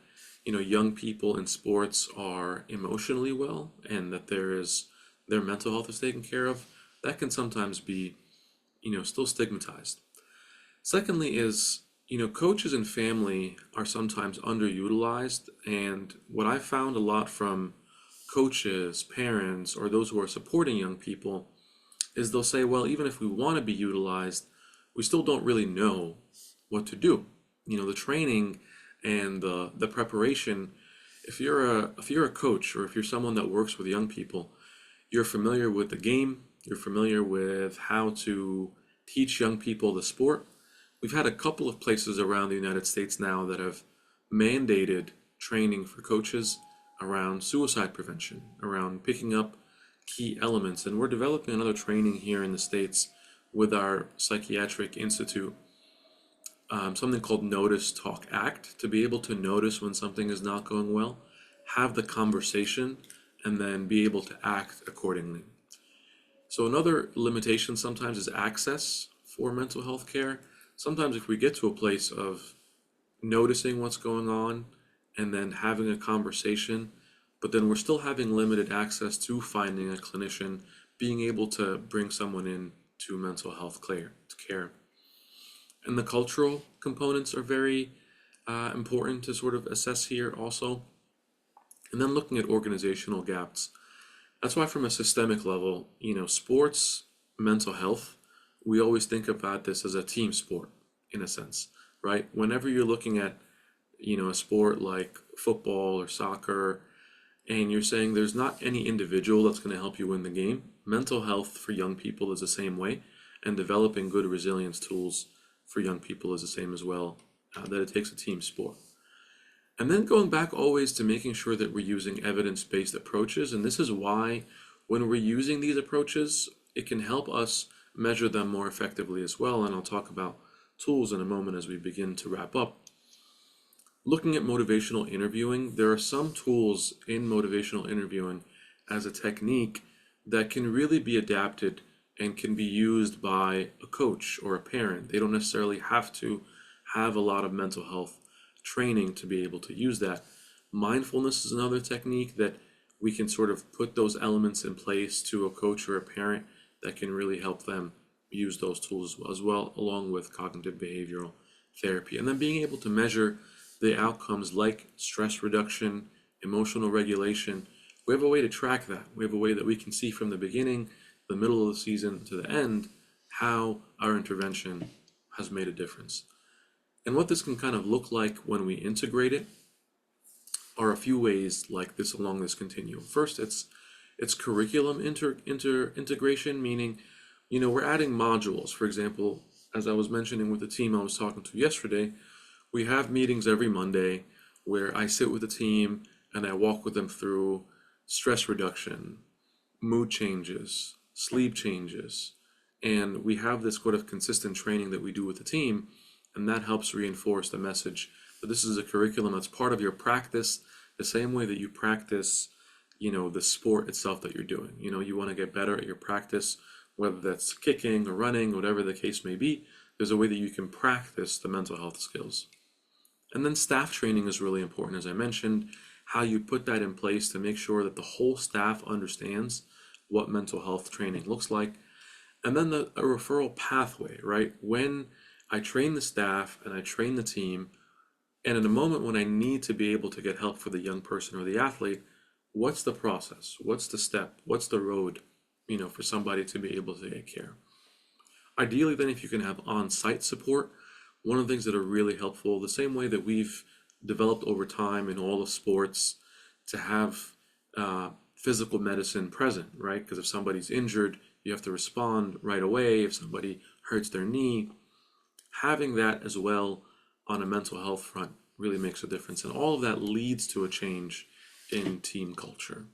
young people in sports are emotionally well and that their mental health is taken care of, that can sometimes be, still stigmatized. Secondly is, coaches and family are sometimes underutilized. And what I found a lot from coaches, parents, or those who are supporting young people is they'll say, well, even if we want to be utilized, we still don't really know what to do. The training and the preparation, if you're a coach or if you're someone that works with young people, you're familiar with the game, you're familiar with how to teach young people the sport. We've had a couple of places around the United States now that have mandated training for coaches around suicide prevention, around picking up key elements. And we're developing another training here in the States with our psychiatric institute, something called Notice, Talk, Act, to be able to notice when something is not going well, have the conversation, and then be able to act accordingly. So another limitation sometimes is access for mental health care. Sometimes if we get to a place of noticing what's going on and then having a conversation, but then we're still having limited access to finding a clinician, being able to bring someone in to mental health care. And the cultural components are very important to sort of assess here also. And then looking at organizational gaps. That's why from a systemic level, sports, mental health, we always think about this as a team sport in a sense, right? Whenever you're looking at, a sport like football or soccer, and you're saying there's not any individual that's going to help you win the game, mental health for young people is the same way, and developing good resilience tools for young people is the same as well, that it takes a team sport. And then going back always to making sure that we're using evidence-based approaches. And this is why when we're using these approaches, it can help us measure them more effectively as well. And I'll talk about tools in a moment as we begin to wrap up. Looking at motivational interviewing, there are some tools in motivational interviewing as a technique that can really be adapted and can be used by a coach or a parent. They don't necessarily have to have a lot of mental health training to be able to use that. Mindfulness is another technique that we can sort of put those elements in place to a coach or a parent that can really help them use those tools as well, along with cognitive behavioral therapy. And then being able to measure the outcomes like stress reduction, emotional regulation. We have a way to track that. We have a way that we can see from the beginning, the middle of the season to the end, how our intervention has made a difference. And what this can kind of look like when we integrate it are a few ways like this along this continuum. First, it's curriculum integration, meaning, we're adding modules. For example, as I was mentioning with the team I was talking to yesterday, we have meetings every Monday where I sit with the team and I walk with them through stress reduction, mood changes, sleep changes, and we have this sort of consistent training that we do with the team, and that helps reinforce the message that this is a curriculum that's part of your practice, the same way that you practice, the sport itself that you're doing. You want to get better at your practice, whether that's kicking or running, whatever the case may be. There's a way that you can practice the mental health skills. And then staff training is really important, as I mentioned, how you put that in place to make sure that the whole staff understands what mental health training looks like. And then a referral pathway, right? When I train the staff and I train the team, and in a moment when I need to be able to get help for the young person or the athlete, what's the process? What's the step? What's the road, for somebody to be able to get care? Ideally, then, if you can have on-site support, one of the things that are really helpful, the same way that we've developed over time in all of sports to have physical medicine present, right? Because if somebody's injured, you have to respond right away. If somebody hurts their knee, having that as well on a mental health front really makes a difference. And all of that leads to a change in team culture.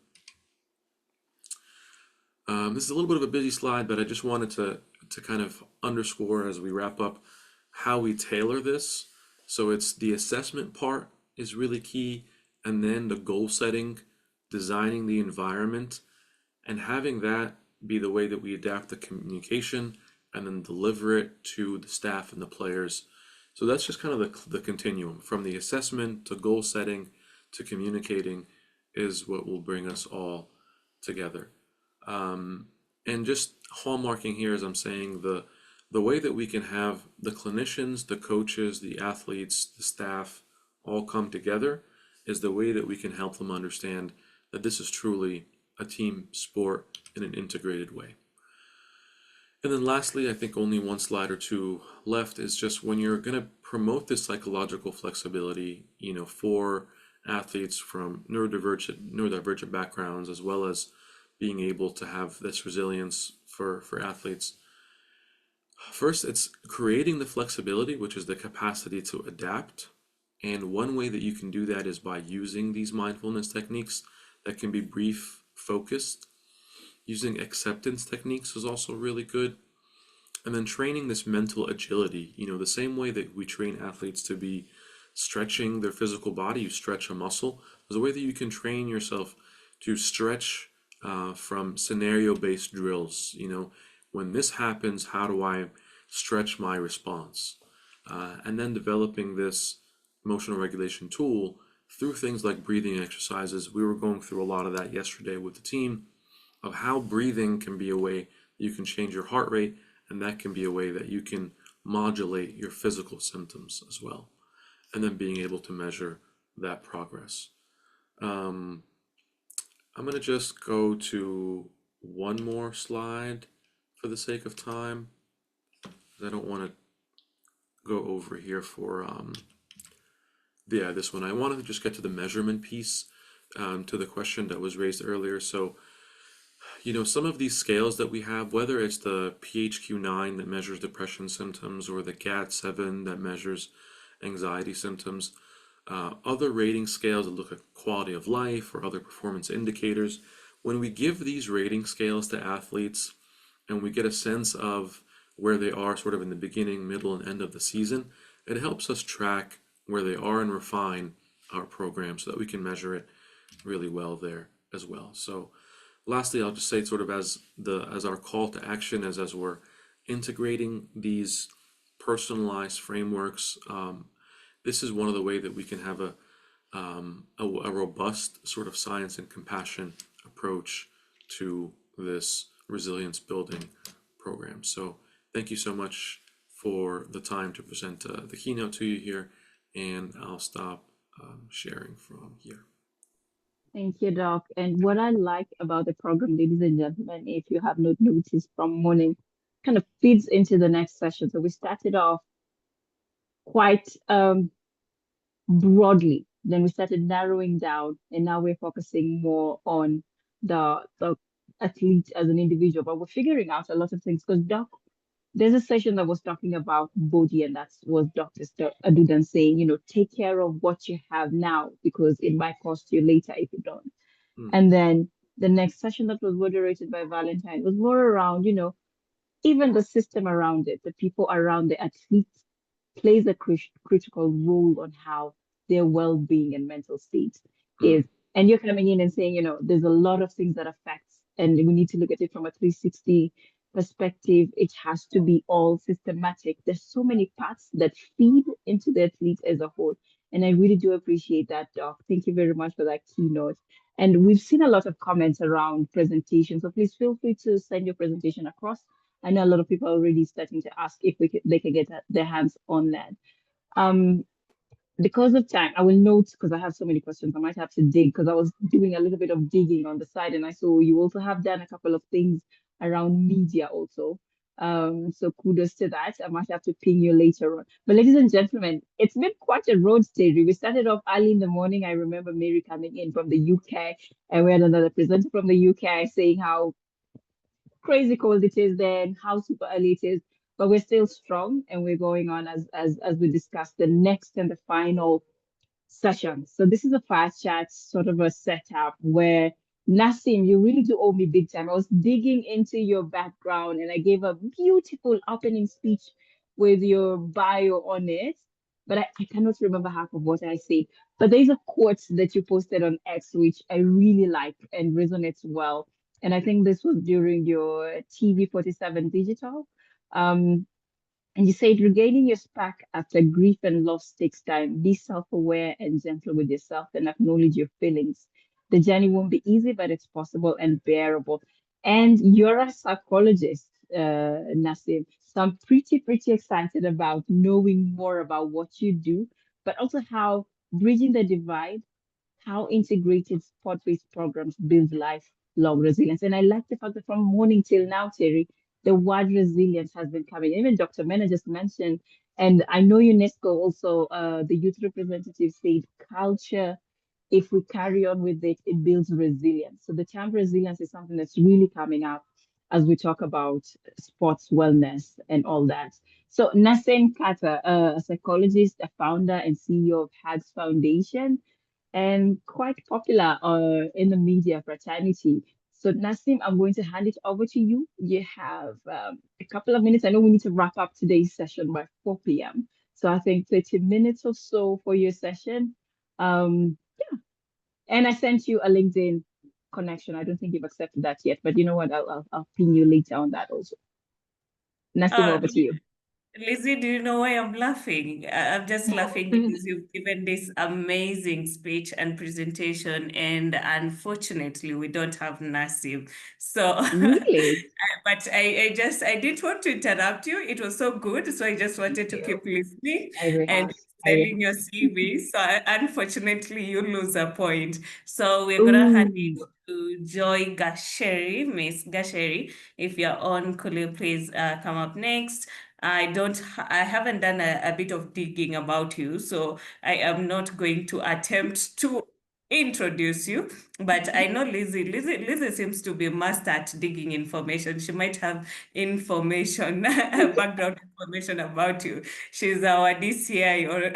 This is a little bit of a busy slide, but I just wanted to kind of underscore as we wrap up how we tailor this. So it's the assessment part is really key, and then the goal setting, designing the environment, and having that be the way that we adapt the communication and then deliver it to the staff and the players. So that's just kind of the continuum from the assessment to goal setting to communicating is what will bring us all together. And just hallmarking here, as I'm saying, the way that we can have the clinicians, the coaches, the athletes, the staff all come together is the way that we can help them understand that this is truly a team sport in an integrated way. And then lastly, I think only one slide or two left is just when you're going to promote this psychological flexibility, for athletes from neurodivergent backgrounds, as well as being able to have this resilience for athletes. First, it's creating the flexibility, which is the capacity to adapt. And one way that you can do that is by using these mindfulness techniques that can be brief, focused. Using acceptance techniques is also really good. And then training this mental agility, the same way that we train athletes to be stretching their physical body, you stretch a muscle. There's a way that you can train yourself to stretch from scenario-based drills. When this happens, how do I stretch my response? And then developing this emotional regulation tool through things like breathing exercises. We were going through a lot of that yesterday with the team of how breathing can be a way you can change your heart rate, and that can be a way that you can modulate your physical symptoms as well, and then being able to measure that progress. I'm going to just go to one more slide for the sake of time. I don't want to go over here for this one. I wanted to just get to the measurement piece, to the question that was raised earlier. So some of these scales that we have, whether it's the PHQ-9 that measures depression symptoms or the GAD-7 that measures anxiety symptoms, other rating scales that look at quality of life or other performance indicators, when we give these rating scales to athletes and we get a sense of where they are sort of in the beginning, middle, and end of the season, it helps us track where they are and refine our program so that we can measure it really well there as well. So lastly, I'll just say sort of as our call to action as we're integrating these personalized frameworks, this is one of the ways that we can have a robust sort of science and compassion approach to this resilience building program. So thank you so much for the time to present the keynote to you here, and I'll stop sharing from here. Thank you, Doc. And what I like about the program, ladies and gentlemen, if you have not noticed from morning, kind of feeds into the next session. So we started off quite broadly, then we started narrowing down, and now we're focusing more on the athlete as an individual. But we're figuring out a lot of things because Doc, there's a session that was talking about body, and that was Dr. Adudan saying, take care of what you have now because it might cost you later if you don't. And then the next session that was moderated by Valentine was more around, even the system around it, the people around the athletes plays a critical role on how their well-being and mental state is. And you're coming in and saying, there's a lot of things that affects, and we need to look at it from a 360 perspective. It has to be all systematic. There's so many parts that feed into the athlete as a whole. And I really do appreciate that, Doc. Thank you very much for that keynote. And we've seen a lot of comments around presentations. So please feel free to send your presentation across. I know a lot of people are already starting to ask if they can get their hands on that. Because of time, I will note, because I have so many questions, I might have to dig, because I was doing a little bit of digging on the side, and I saw you also have done a couple of things around media also. So kudos to that. I might have to ping you later on. But ladies and gentlemen, it's been quite a road story. We started off early in the morning. I remember Mary coming in from the UK, and we had another presenter from the UK saying how crazy cold it is there and how super early it is. But we're still strong, and we're going on as we discuss the next and the final session. So this is a fast chat, sort of a setup where Nassim, you really do owe me big time. I was digging into your background and I gave a beautiful opening speech with your bio on it, but I cannot remember half of what I say. But there's a quote that you posted on X, which I really like and resonates well. And I think this was during your TV 47 digital. Um, and you said regaining your spark after grief and loss takes time. Be self-aware and gentle with yourself and acknowledge your feelings. The journey won't be easy, but it's possible and bearable. And you're a psychologist, Nassim. So I'm pretty excited about knowing more about what you do, but also how bridging the divide, how integrated sport-based programs build lifelong resilience. And I like the fact that from morning till now, Terry, the word resilience has been coming. Even Dr. Mena just mentioned, and I know UNESCO also, the youth representative said culture, if we carry on with it, it builds resilience. So the term resilience is something that's really coming up as we talk about sports wellness and all that. So Nassim Kata, a psychologist, a founder and CEO of HAGS Foundation, and quite popular in the media fraternity. So Nassim, I'm going to hand it over to you. You have a couple of minutes. I know we need to wrap up today's session by 4 p.m. So I think 30 minutes or so for your session. Yeah, and I sent you a LinkedIn connection. I don't think you've accepted that yet, but you know what? I'll ping you later on that also. Nassim, Uh, over to you. Lizzie, do you know why I'm laughing? I'm just laughing because you've given this amazing speech and presentation, and unfortunately, we don't have Nassim. So, Really? but I didn't want to interrupt you. It was so good, so I just wanted to keep listening I and rehearsed. selling your CV. So, unfortunately, you lose a point. So, we're gonna hand it Ooh. to Joy Gasheri, Miss Gasheri. If you're on, could you please come up next? I haven't done a bit of digging about you, so I am not going to attempt to introduce you, but I know Lizzie seems to be master at digging information. She might have information, background information about you. She's our DCI or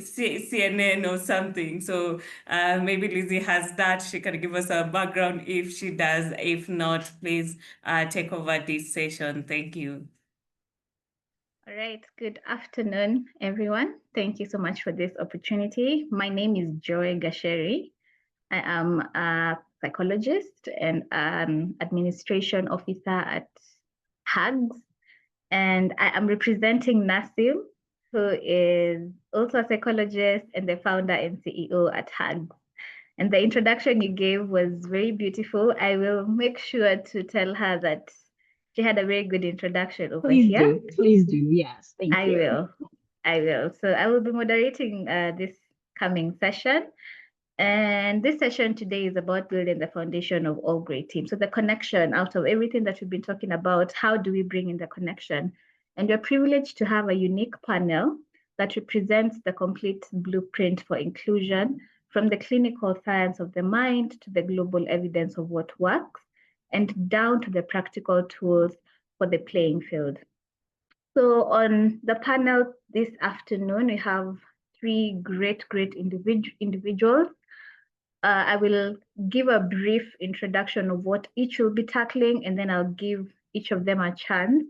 CNN or something. So maybe Lizzie has that. She can give us a background if she does. If not, please take over this session. Thank you. All right, good afternoon, everyone. Thank you so much for this opportunity. My name is Joy Gasheri. I am a psychologist and an administration officer at HAGS, and I am representing Nassim, who is also a psychologist and the founder and CEO at HAGS. And the introduction you gave was very beautiful. I will make sure to tell her that she had a very good introduction over here. Please do. Yes, thank I you. will. So I will be moderating this coming session. And this session today is about building the foundation of all great teams. So the connection out of everything that we've been talking about, how do we bring in the connection? And we're privileged to have a unique panel that represents the complete blueprint for inclusion, from the clinical science of the mind to the global evidence of what works, and down to the practical tools for the playing field. So on the panel this afternoon, we have three great individuals. I will give a brief introduction of what each will be tackling, and then I'll give each of them a chance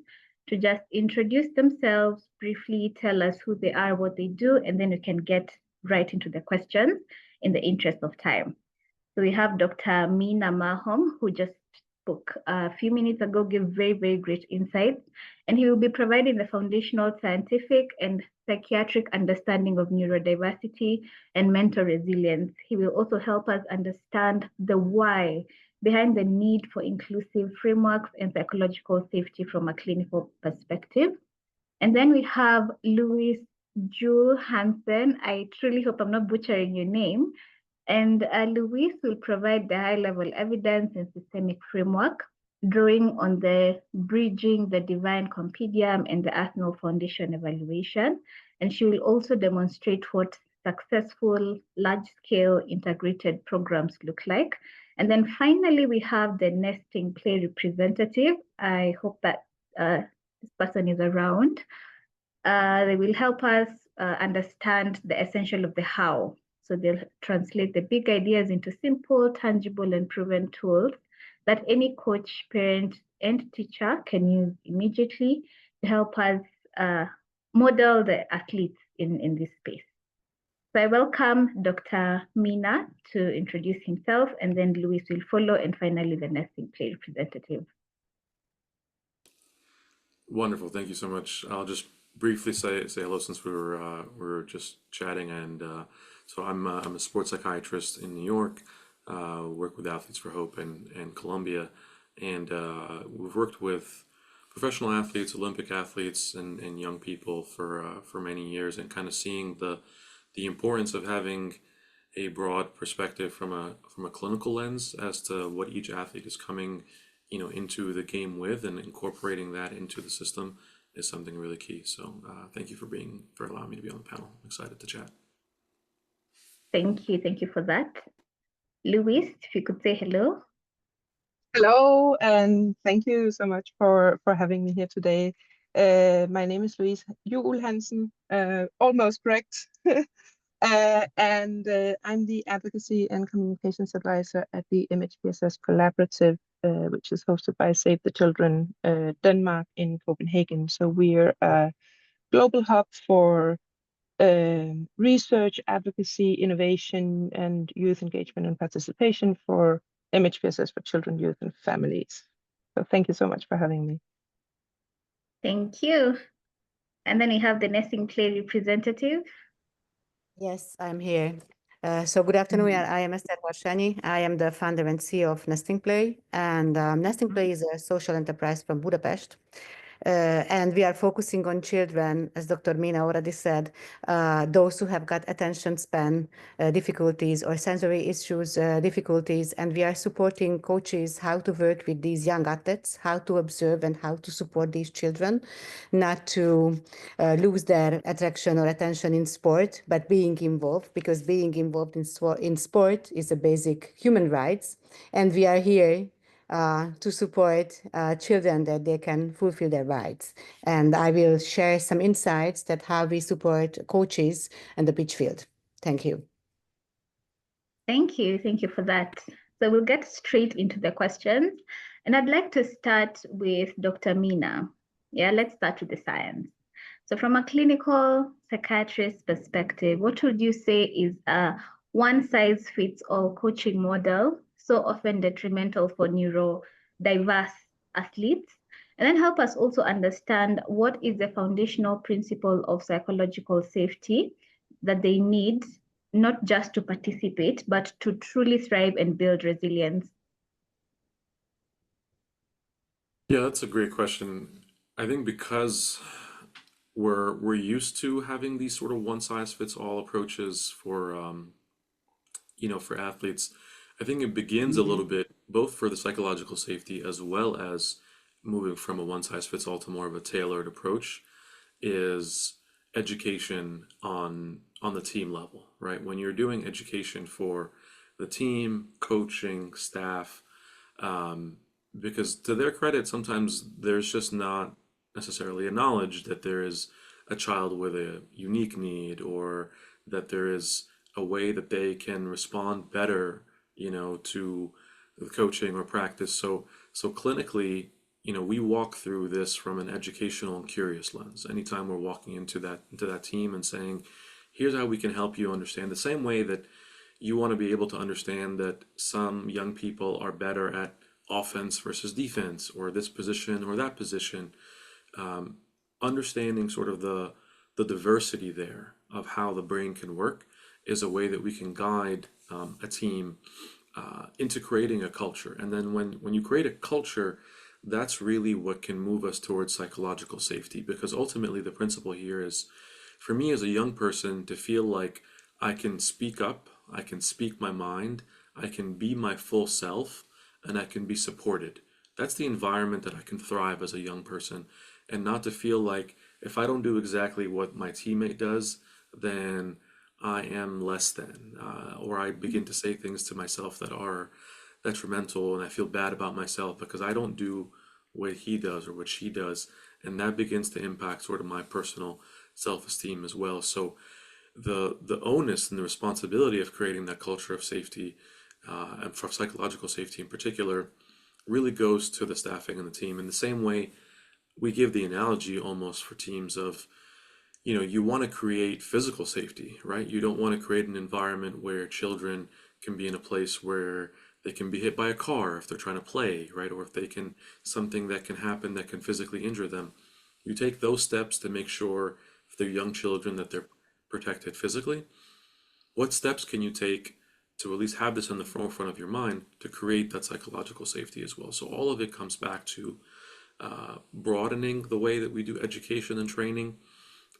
to just introduce themselves, briefly tell us who they are, what they do, and then we can get right into the questions in the interest of time. So we have Dr. Meena Mahom, who just spoke a few minutes ago, gave very great insights, and he will be providing the foundational scientific and psychiatric understanding of neurodiversity and mental resilience. He will also help us understand the why behind the need for inclusive frameworks and psychological safety from a clinical perspective. And then we have Louis Jule Hansen. I truly hope I'm not butchering your name. And Luis will provide the high-level evidence and systemic framework. drawing on the Bridging the Divine Compendium and the Arsenal Foundation evaluation. And she will also demonstrate what successful large-scale integrated programs look like. And then finally, we have the nesting play representative. I hope that this person is around. They will help us understand the essential of the how. So they'll translate the big ideas into simple, tangible, and proven tools that any coach, parent, and teacher can use immediately to help us model the athletes in this space. So I welcome Dr. Mina to introduce himself, and then Luis will follow, and finally the nesting play representative. Wonderful. Thank you so much. I'll just briefly say hello since we were just chatting. And so I'm a sports psychiatrist in New York. Work with Athletes for Hope and Colombia, and we've worked with professional athletes, Olympic athletes, and young people for many years, and kind of seeing the importance of having a broad perspective from a clinical lens as to what each athlete is coming into the game with, and incorporating that into the system is something really key. So thank you for allowing me to be on the panel. I'm excited to chat. Thank you for that. Luis, if you could say hello. Hello, and thank you so much for having me here today. My name is Louise Juhl Hansen, almost correct. And I'm the Advocacy and Communications Advisor at the MHPSS Collaborative, which is hosted by Save the Children Denmark in Copenhagen. So we're a global hub for research, advocacy, innovation, and youth engagement and participation for MHPSS for children, youth, and families. So thank you so much for having me. Thank you. And then we have the nesting play representative. Yes, I'm here. So good afternoon. I am Esther Warshani. I am the founder and CEO of Nesting Play. And Nesting Play is a social enterprise from Budapest. And we are focusing on children, as Dr. Mina already said, those who have got attention span difficulties or sensory issues difficulties. And we are supporting coaches how to work with these young athletes, how to observe and how to support these children, not to lose their attraction or attention in sport, but being involved, because being involved in sport is a basic human rights. And we are here to support children that they can fulfill their rights. And I will share some insights that how we support coaches in the pitch field. Thank you. Thank you for that. So we'll get straight into the questions. And I'd like to start with Dr. Mina. Yeah, let's start with the science. So from a clinical psychiatrist perspective, what would you say is a one-size-fits-all coaching model, so often detrimental for neurodiverse athletes? And then help us also understand what is the foundational principle of psychological safety that they need, not just to participate, but to truly thrive and build resilience? Yeah, that's a great question. I think because we're used to having these sort of one-size-fits-all approaches for for athletes, I think it begins a little bit both for the psychological safety as well as moving from a one-size-fits-all to more of a tailored approach is education on the team level, right? When you're doing education for the team, coaching, staff, because to their credit, sometimes there's just not necessarily a knowledge that there is a child with a unique need, or that there is a way that they can respond better, to the coaching or practice. So clinically, we walk through this from an educational and curious lens. Anytime we're walking into that team and saying, here's how we can help you understand, the same way that you want to be able to understand that some young people are better at offense versus defense, or this position or that position, understanding sort of the diversity there of how the brain can work is a way that we can guide a team into creating a culture. And then when you create a culture, that's really what can move us towards psychological safety, because ultimately the principle here is, for me as a young person, to feel like I can speak up, I can speak my mind, I can be my full self, and I can be supported. that's the environment that I can thrive as a young person, and not to feel like if I don't do exactly what my teammate does, then I am less than, or I begin to say things to myself that are detrimental, and I feel bad about myself because I don't do what he does or what she does, and that begins to impact sort of my personal self-esteem as well. So the onus and the responsibility of creating that culture of safety, and for psychological safety in particular, really goes to the staffing and the team. In the same way, we give the analogy almost for teams of, you want to create physical safety, right? You don't want to create an environment where children can be in a place where they can be hit by a car if they're trying to play, right? Or if something that can happen that can physically injure them. You take those steps to make sure if they're young children that they're protected physically. What steps can you take to at least have this in the forefront of your mind to create that psychological safety as well? So all of it comes back to broadening the way that we do education and training,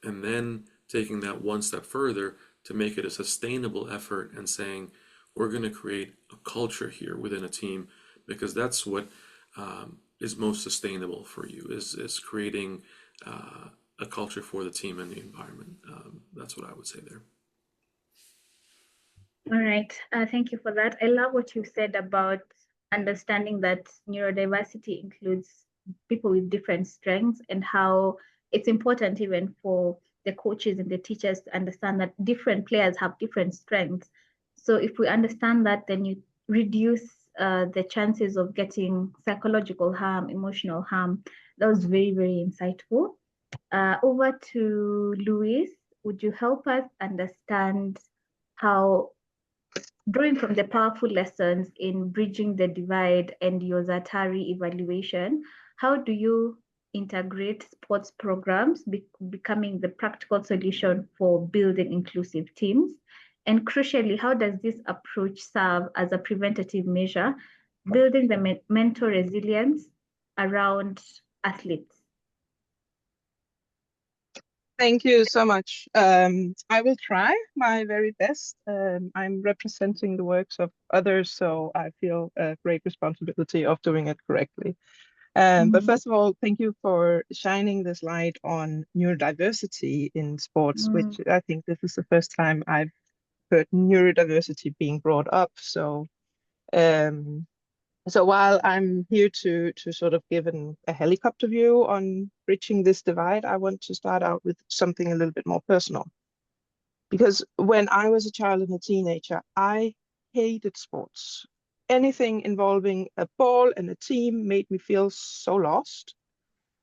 and then taking that one step further to make it a sustainable effort and saying, we're going to create a culture here within a team, because that's what is most sustainable for you, is creating a culture for the team and the environment. That's what I would say there. All right. Thank you for that. I love what you said about understanding that neurodiversity includes people with different strengths, and how it's important even for the coaches and the teachers to understand that different players have different strengths. So if we understand that, then you reduce the chances of getting psychological harm, emotional harm. That was very, very insightful. Over to Luis. Would you help us understand how, drawing from the powerful lessons in bridging the divide and your Zatari evaluation, how do you integrate sports programs becoming the practical solution for building inclusive teams? And crucially, how does this approach serve as a preventative measure, building the mental resilience around athletes? Thank you so much. I will try my very best. I'm representing the works of others, so I feel a great responsibility of doing it correctly. But first of all, thank you for shining this light on neurodiversity in sports, which I think this is the first time I've heard neurodiversity being brought up. So while I'm here to sort of give a helicopter view on bridging this divide, I want to start out with something a little bit more personal. Because when I was a child and a teenager, I hated sports. Anything involving a ball and a team made me feel so lost.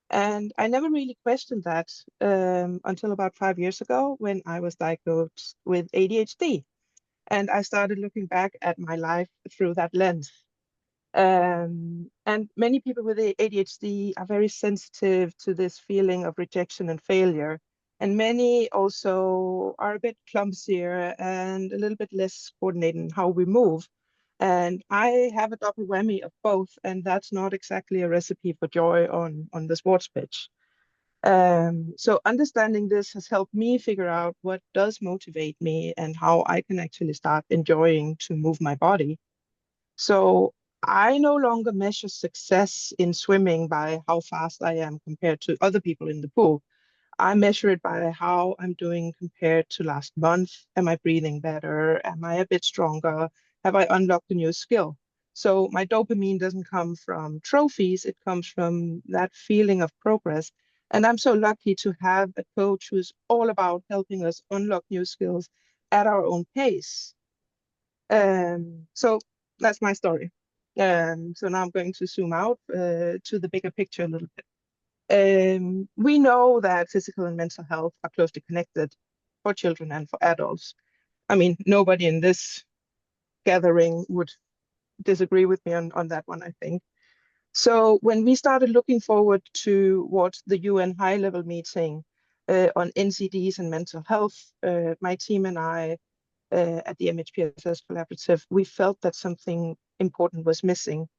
And I never really questioned that until about 5 years ago, when I was diagnosed with ADHD. And I started looking back at my life through that lens. And many people with ADHD are very sensitive to this feeling of rejection and failure. And many also are a bit clumsier and a little bit less coordinated in how we move. And I have a double whammy of both, and that's not exactly a recipe for joy on the sports pitch. So understanding this has helped me figure out what does motivate me and how I can actually start enjoying to move my body. So I no longer measure success in swimming by how fast I am compared to other people in the pool. I measure it by how I'm doing compared to last month. Am I breathing better? Am I a bit stronger? Have I unlocked a new skill? So my dopamine doesn't come from trophies, it comes from that feeling of progress. And I'm so lucky to have a coach who's all about helping us unlock new skills at our own pace. So that's my story. So now I'm going to zoom out to the bigger picture a little bit. We know that physical and mental health are closely connected for children and for adults. I mean, nobody in this gathering would disagree with me on that one, I think. So when we started looking forward to what the UN high-level meeting on NCDs and mental health, my team and I at the MHPSS Collaborative, we felt that something important was missing.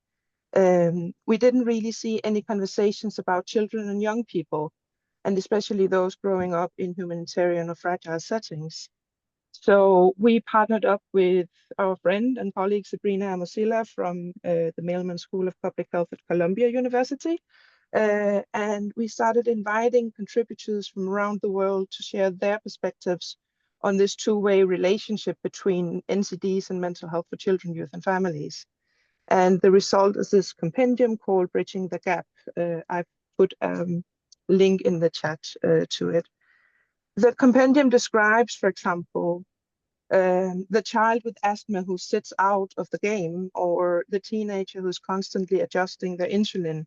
We didn't really see any conversations about children and young people, and especially those growing up in humanitarian or fragile settings. So we partnered up with our friend and colleague Sabrina Amosilla from the Mailman School of Public Health at Columbia University. And we started inviting contributors from around the world to share their perspectives on this two-way relationship between NCDs and mental health for children, youth, and families. And the result is this compendium called Bridging the Gap. I've put a link in the chat to it. The compendium describes, for example, the child with asthma who sits out of the game, or the teenager who's constantly adjusting their insulin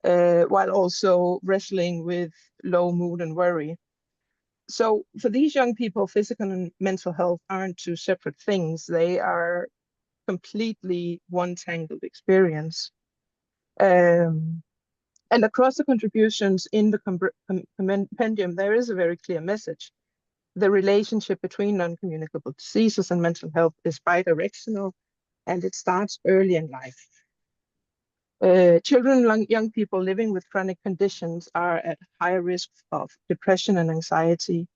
while also wrestling with low mood and worry. So for these young people, physical and mental health aren't two separate things. They are completely one tangled experience. And across the contributions in the compendium, there is a very clear message. The relationship between non-communicable diseases and mental health is bidirectional, and it starts early in life. Children and young people living with chronic conditions are at higher risk of depression and anxiety,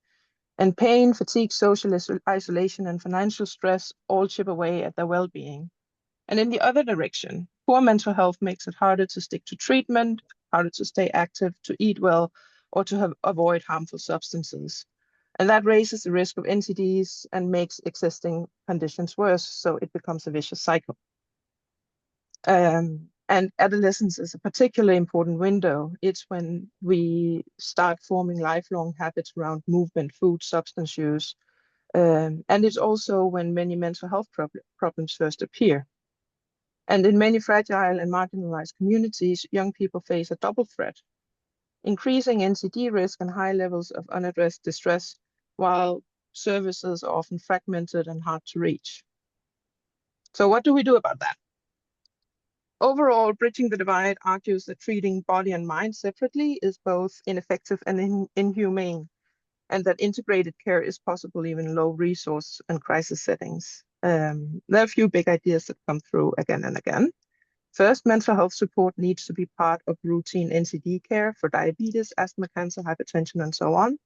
and pain, fatigue, social isolation, and financial stress all chip away at their well-being. And in the other direction, poor mental health makes it harder to stick to treatment, harder to stay active, to eat well, or to avoid harmful substances. And that raises the risk of NCDs and makes existing conditions worse, so it becomes a vicious cycle. And adolescence is a particularly important window. It's when we start forming lifelong habits around movement, food, substance use. And it's also when many mental health problems first appear. And in many fragile and marginalized communities, young people face a double threat: increasing NCD risk and high levels of unaddressed distress, while services are often fragmented and hard to reach. So what do we do about that? Overall, Bridging the Divide argues that treating body and mind separately is both ineffective and inhumane, and that integrated care is possible even in low resource and crisis settings. There are a few big ideas that come through again and again. First, mental health support needs to be part of routine NCD care for diabetes, asthma, cancer, hypertension, and so on.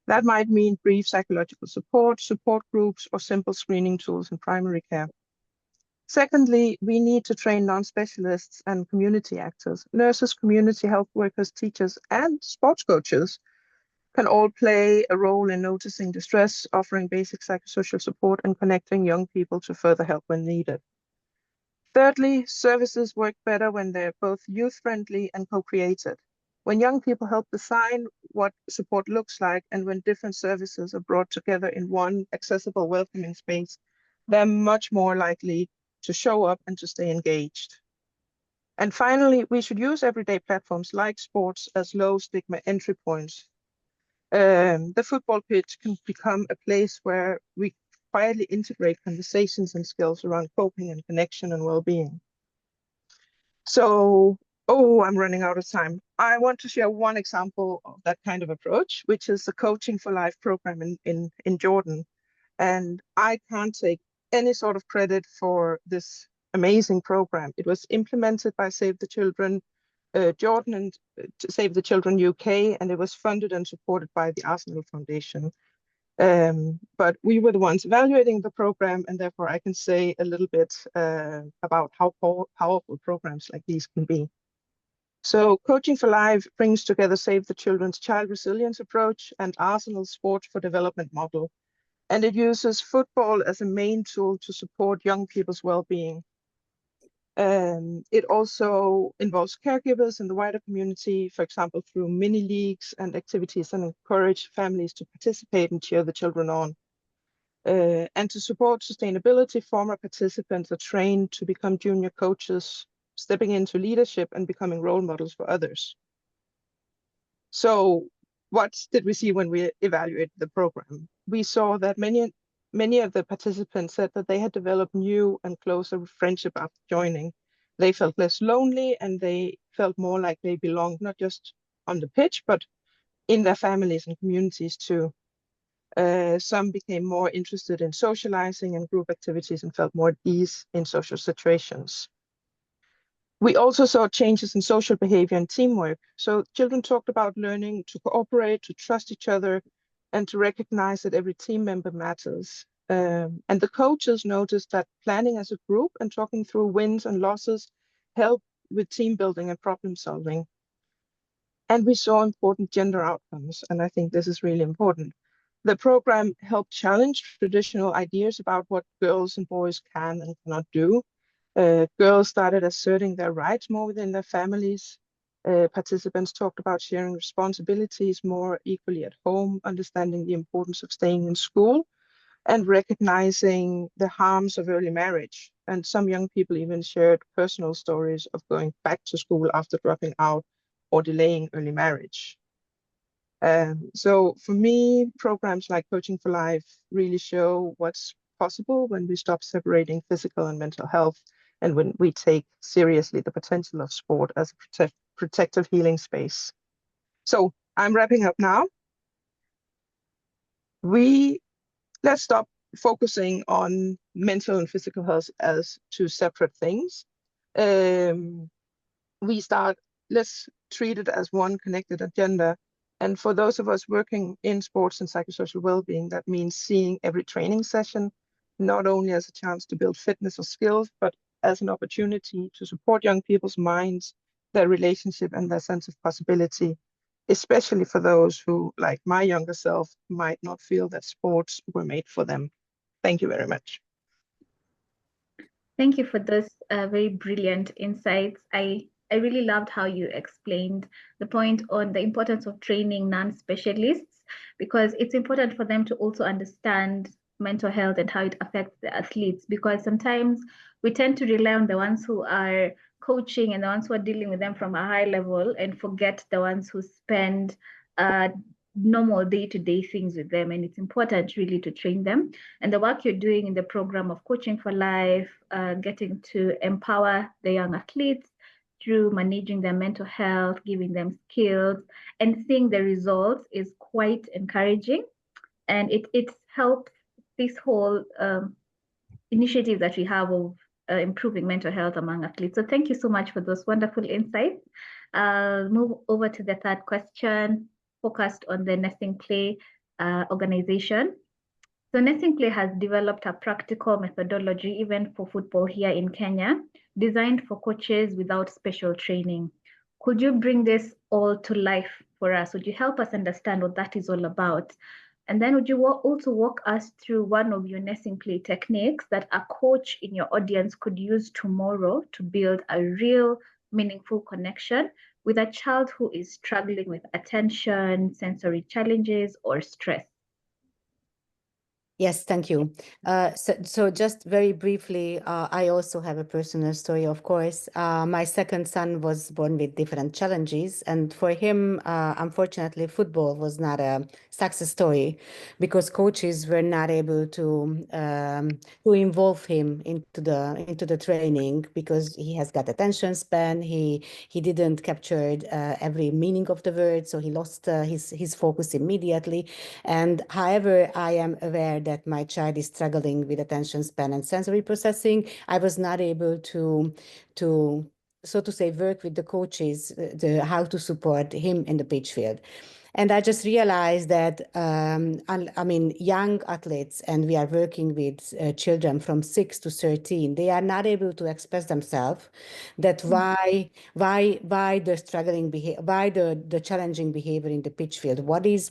That might mean brief psychological support, support groups, or simple screening tools in primary care. Secondly, we need to train non-specialists and community actors. Nurses, community health workers, teachers, and sports coaches can all play a role in noticing distress, offering basic psychosocial support, and connecting young people to further help when needed. Thirdly, services work better when they're both youth-friendly and co-created. When young people help design what support looks like, and when different services are brought together in one accessible, welcoming space, they're much more likely to show up and to stay engaged. And finally, we should use everyday platforms like sports as low stigma entry points. The football pitch can become a place where we quietly integrate conversations and skills around coping and connection and well-being. So, I'm running out of time. I want to share one example of that kind of approach, which is the Coaching for Life program in Jordan. And I can't take any sort of credit for this amazing program. It was implemented by Save the Children Jordan and Save the Children UK, and it was funded and supported by the Arsenal Foundation. But we were the ones evaluating the program, and therefore I can say a little bit about how powerful programs like these can be. So Coaching for Life brings together Save the Children's child resilience approach and Arsenal's Sport for Development model. And it uses football as a main tool to support young people's well-being. It also involves caregivers in the wider community, for example, through mini leagues and activities, and encourage families to participate and cheer the children on. And to support sustainability, former participants are trained to become junior coaches, stepping into leadership and becoming role models for others. So what did we see when we evaluated the program? We saw that many of the participants said that they had developed new and closer friendship after joining. They felt less lonely, and they felt more like they belonged, not just on the pitch, but in their families and communities too. Some became more interested in socializing and group activities and felt more at ease in social situations. We also saw changes in social behavior and teamwork. So children talked about learning to cooperate, to trust each other, and to recognize that every team member matters. And the coaches noticed that planning as a group and talking through wins and losses helped with team building and problem solving. And we saw important gender outcomes, and I think this is really important. The program helped challenge traditional ideas about what girls and boys can and cannot do. Girls started asserting their rights more within their families. Participants talked about sharing responsibilities more equally at home, understanding the importance of staying in school, and recognizing the harms of early marriage. And some young people even shared personal stories of going back to school after dropping out or delaying early marriage. So for me, programs like Coaching for Life really show what's possible when we stop separating physical and mental health, and when we take seriously the potential of sport as a protective healing space. So I'm wrapping up now. Let's stop focusing on mental and physical health as two separate things. Let's treat it as one connected agenda. And for those of us working in sports and psychosocial well-being, that means seeing every training session, not only as a chance to build fitness or skills, but as an opportunity to support young people's minds, their relationship, and their sense of possibility, especially for those who, like my younger self, might not feel that sports were made for them. Thank you very much. Thank you for those very brilliant insights. I really loved how you explained the point on the importance of training non-specialists, because it's important for them to also understand mental health and how it affects the athletes, because sometimes we tend to rely on the ones who are coaching and the ones who are dealing with them from a high level and forget the ones who spend normal day-to-day things with them. And it's important really to train them. And the work you're doing in the program of Coaching for Life, getting to empower the young athletes through managing their mental health, giving them skills, and seeing the results is quite encouraging. And it helps this whole initiative that we have of improving mental health among athletes. So thank you so much for those wonderful insights. I'll move over to the third question, focused on the Nesting Play organization. So Nesting Play has developed a practical methodology even for football here in Kenya, designed for coaches without special training. Could you bring this all to life for us? Would you help us understand what that is all about? And then would you also walk us through one of your Nesting Play techniques that a coach in your audience could use tomorrow to build a real meaningful connection with a child who is struggling with attention, sensory challenges, or stress? Yes, thank you. So just very briefly, I also have a personal story, of course. My second son was born with different challenges, and for him, unfortunately, football was not a success story because coaches were not able to involve him into the training because he has got attention span. He didn't capture every meaning of the word, so he lost his focus immediately. And however, I am aware that my child is struggling with attention span and sensory processing, I was not able to so to say, work with the coaches, how to support him in the pitch field. And I just realized that, I mean, young athletes, and we are working with children from 6 to 13, they are not able to express themselves, that why the struggling behavior, why the challenging behavior in the pitch field, what is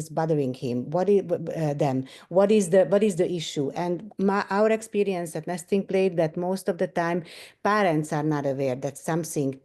bothering him, what is the issue. And our experience at Nesting Play, that most of the time parents are not aware that something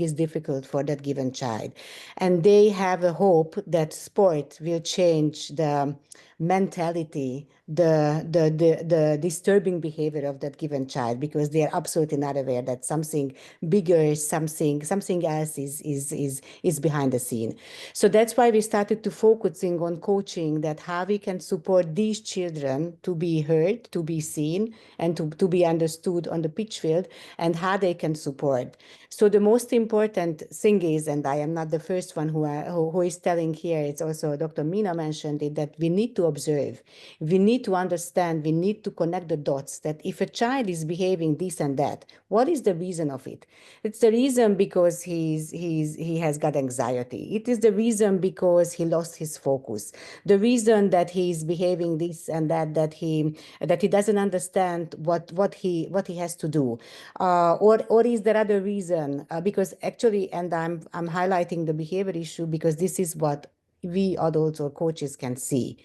is difficult for that given child, and they have a hope that sport will change the mentality, the disturbing behavior of that given child, because they are absolutely not aware that something bigger, something else is behind the scene. So that's why we started to focusing on coaching, that how we can support these children to be heard, to be seen, and to be understood on the pitch field, and how they can support. So the most important thing is, and I am not the first one who is telling here, it's also Dr. Mina mentioned it, that we need to observe. We need to understand, we need to connect the dots that if a child is behaving this and that, what is the reason of it? It's the reason because he has got anxiety. It is the reason because he lost his focus. The reason that he's behaving this and that, that he doesn't understand what he has to do, or is there other reason? Because actually, and I'm highlighting the behavior issue because this is what we adults or coaches can see.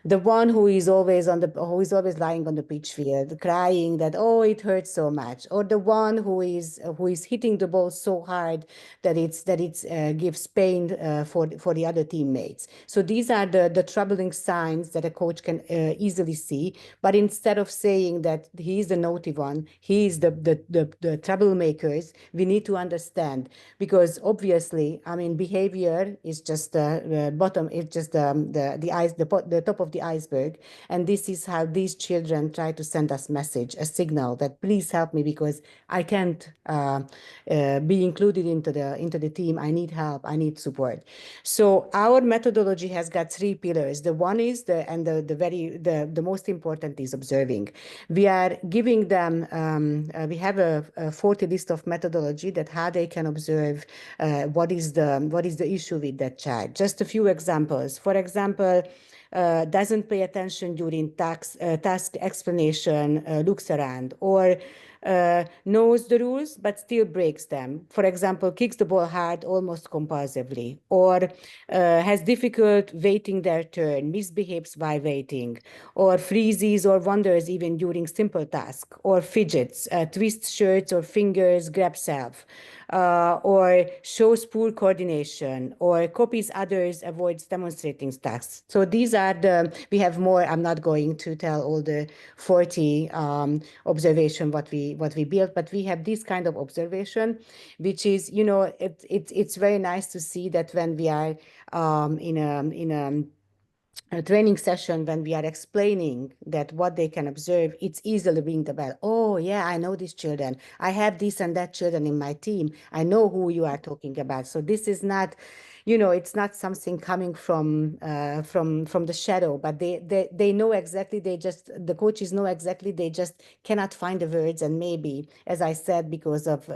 The one who is always lying on the pitch field crying that, oh, it hurts so much, or the one who is hitting the ball so hard that it's gives pain for the other teammates. So these are the troubling signs that a coach can easily see. But instead of saying that he is the naughty one, he is the troublemakers, we need to understand, because obviously, I mean, behavior is just the bottom. It's just the top of the iceberg, and this is how these children try to send us a signal that please help me because I can't be included into the team. I need help. I need support. So our methodology has got 3 pillars. The one is the most important is observing. We are giving them we have a 40 list of methodology that how they can observe what is the issue with that child. Just a few examples. For example, doesn't pay attention during task explanation, looks around, or knows the rules but still breaks them. For example, kicks the ball hard almost compulsively, or has difficult waiting their turn, misbehaves while waiting, or freezes or wanders even during simple tasks, or fidgets, twists shirts or fingers, grabs self, or shows poor coordination, or copies others, avoids demonstrating tasks. So these are we have more. I'm not going to tell all the 40 observation what we built, but we have this kind of observation, which is, it's very nice to see that when we are in a training session, when we are explaining that what they can observe, it's easily ring the bell. Oh yeah, I know these children. I have this and that children in my team. I know who you are talking about. So this is not, it's not something coming from the shadow, but they know exactly. The coaches know exactly. They just cannot find the words, and maybe, as I said, because of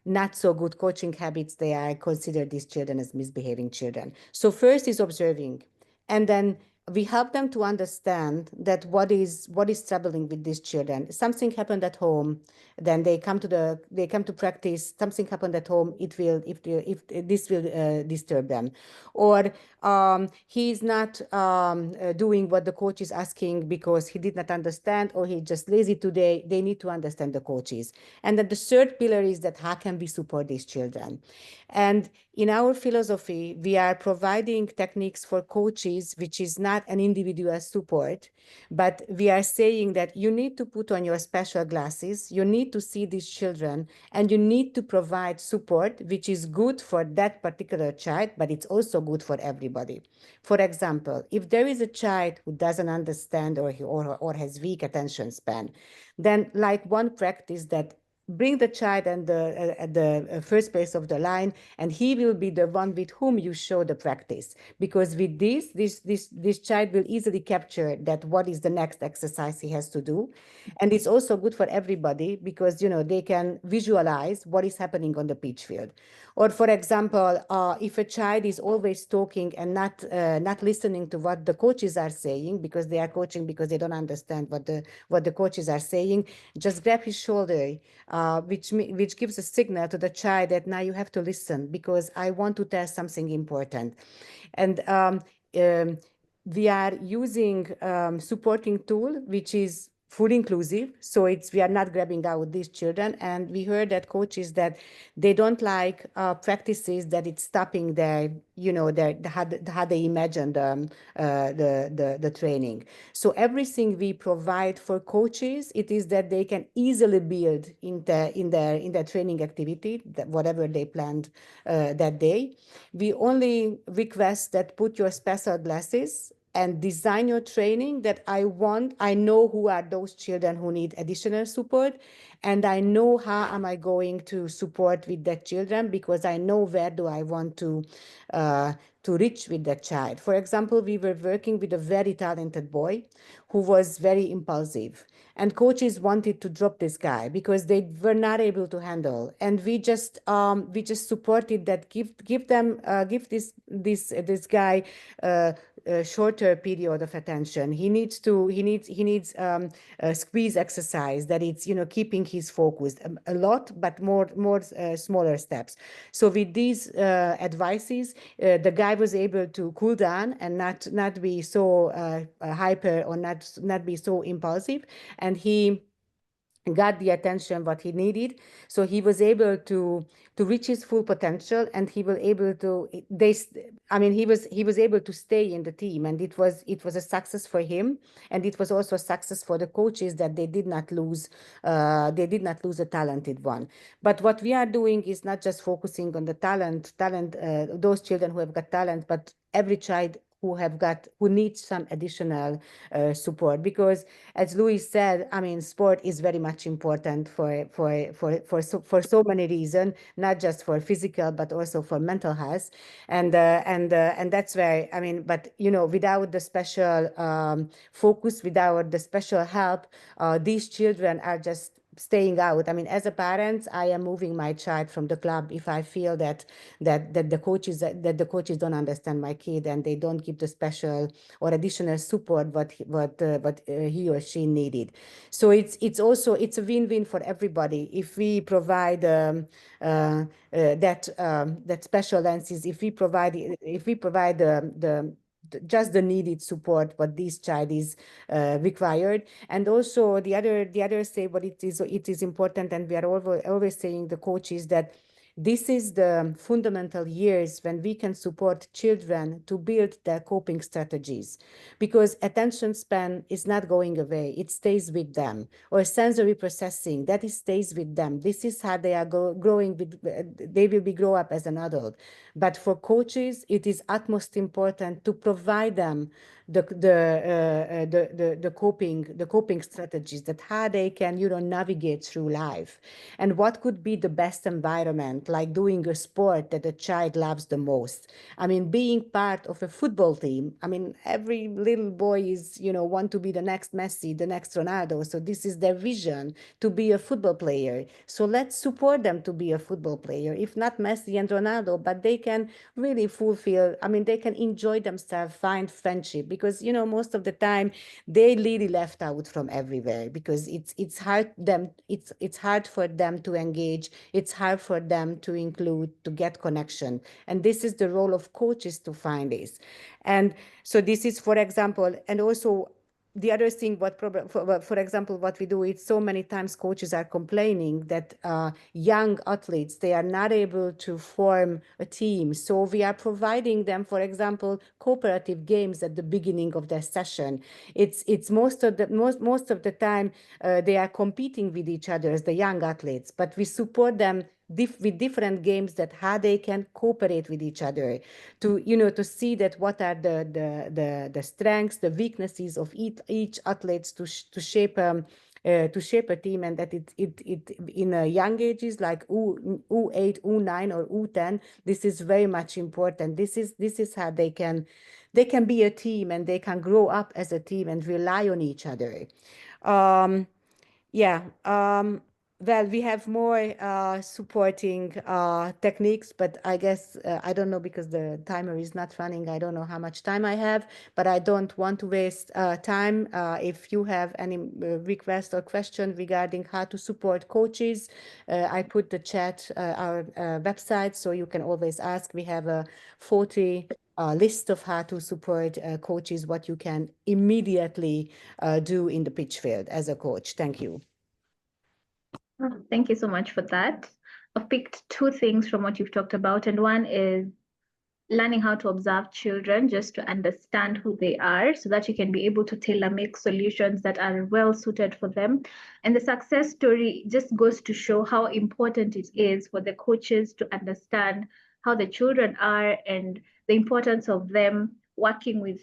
not so good coaching habits, they are consider these children as misbehaving children. So first is observing, and then we help them to understand that what is troubling with these children. Something happened at home, then they come to practice. Something happened at home. If this will disturb them, or he's not doing what the coach is asking because he did not understand, or he's just lazy today. They need to understand the coaches. And then the third pillar is that how can we support these children? And in our philosophy, we are providing techniques for coaches, which is not an individual support, but we are saying that you need to put on your special glasses, you need to see these children, and you need to provide support, which is good for that particular child, but it's also good for everybody. For example, if there is a child who doesn't understand or has weak attention span, then like one practice that bring the child at the first place of the line, and he will be the one with whom you show the practice. Because with this child will easily capture that what is the next exercise he has to do. And it's also good for everybody because, they can visualize what is happening on the pitch field. Or for example, if a child is always talking and not listening to what the coaches are saying because they are coaching because they don't understand what the coaches are saying, just grab his shoulder, which gives a signal to the child that now you have to listen because I want to tell something important. And we are using supporting tool, which is fully inclusive. So we are not grabbing out these children. And we heard that coaches that they don't like practices that it's stopping their, how they imagine the training. So everything we provide for coaches, it is that they can easily build in their training activity, whatever they planned that day. We only request that put your special glasses and design your training that I know who are those children who need additional support, and I know how am I going to support with that children because I know where do I want to to reach with that child. For example, we were working with a very talented boy who was very impulsive, and coaches wanted to drop this guy because they were not able to handle. And we just supported that. Give this guy a shorter period of attention. He needs a squeeze exercise that it's keeping his focus a lot, but more smaller steps. So with these advices, the guy was able to cool down and not be so hyper, or not be so impulsive, and he got the attention what he needed. So he was able to reach his full potential, and he was able to he was able to stay in the team, and it was a success for him, and it was also a success for the coaches that they did not lose a talented one. But what we are doing is not just focusing on the talent those children who have got talent, but every child who needs some additional support, because as Louis said, sport is very much important for so many reasons, not just for physical but also for mental health, and that's where but without the special focus, without the special help, these children are just staying out. As a parent, I am moving my child from the club if I feel that the coaches don't understand my kid, and they don't give the special or additional support what he or she needed. So it's a win-win for everybody if we provide that special lenses, if we provide just the needed support what this child is required. And also the other say what it is important, and we are always saying the coaches that this is the fundamental years when we can support children to build their coping strategies, because attention span is not going away, it stays with them, or sensory processing, that stays with them. This is how they are growing with, they will be grow up as an adult. But for coaches, it is utmost important to provide them the coping strategies, that how they can navigate through life, and what could be the best environment, like doing a sport that a child loves the most. Being part of a football team. Every little boy is want to be the next Messi, the next Ronaldo. So this is their vision, to be a football player. So let's support them to be a football player. If not Messi and Ronaldo, but they can really fulfill. they can enjoy themselves, find friendship, because most of the time they really left out from everywhere, because it's hard for them to engage, it's hard for them to include, to get connection, and this is the role of coaches to find this. And so this is, for example, and also the other thing, for example, what we do is so many times coaches are complaining that young athletes, they are not able to form a team. So we are providing them, for example, cooperative games at the beginning of their session. It's most of the time they are competing with each other as the young athletes, but we support them with different games, that how they can cooperate with each other, to see that what are the strengths, the weaknesses of each athletes, to shape a team, and that it in young ages like U8, U9, or U10, this is very much important. This is how they can be a team, and they can grow up as a team and rely on each other. Well, we have more supporting techniques, but I guess I don't know, because the timer is not running. I don't know how much time I have, but I don't want to waste time. If you have any request or question regarding how to support coaches, I put the chat, our website, so you can always ask. We have a 40 list of how to support coaches, what you can immediately do in the pitch field as a coach. Thank you. Thank you so much for that. I've picked two things from what you've talked about, and one is learning how to observe children just to understand who they are, so that you can be able to tailor-make solutions that are well suited for them. And the success story just goes to show how important it is for the coaches to understand how the children are, and the importance of them working with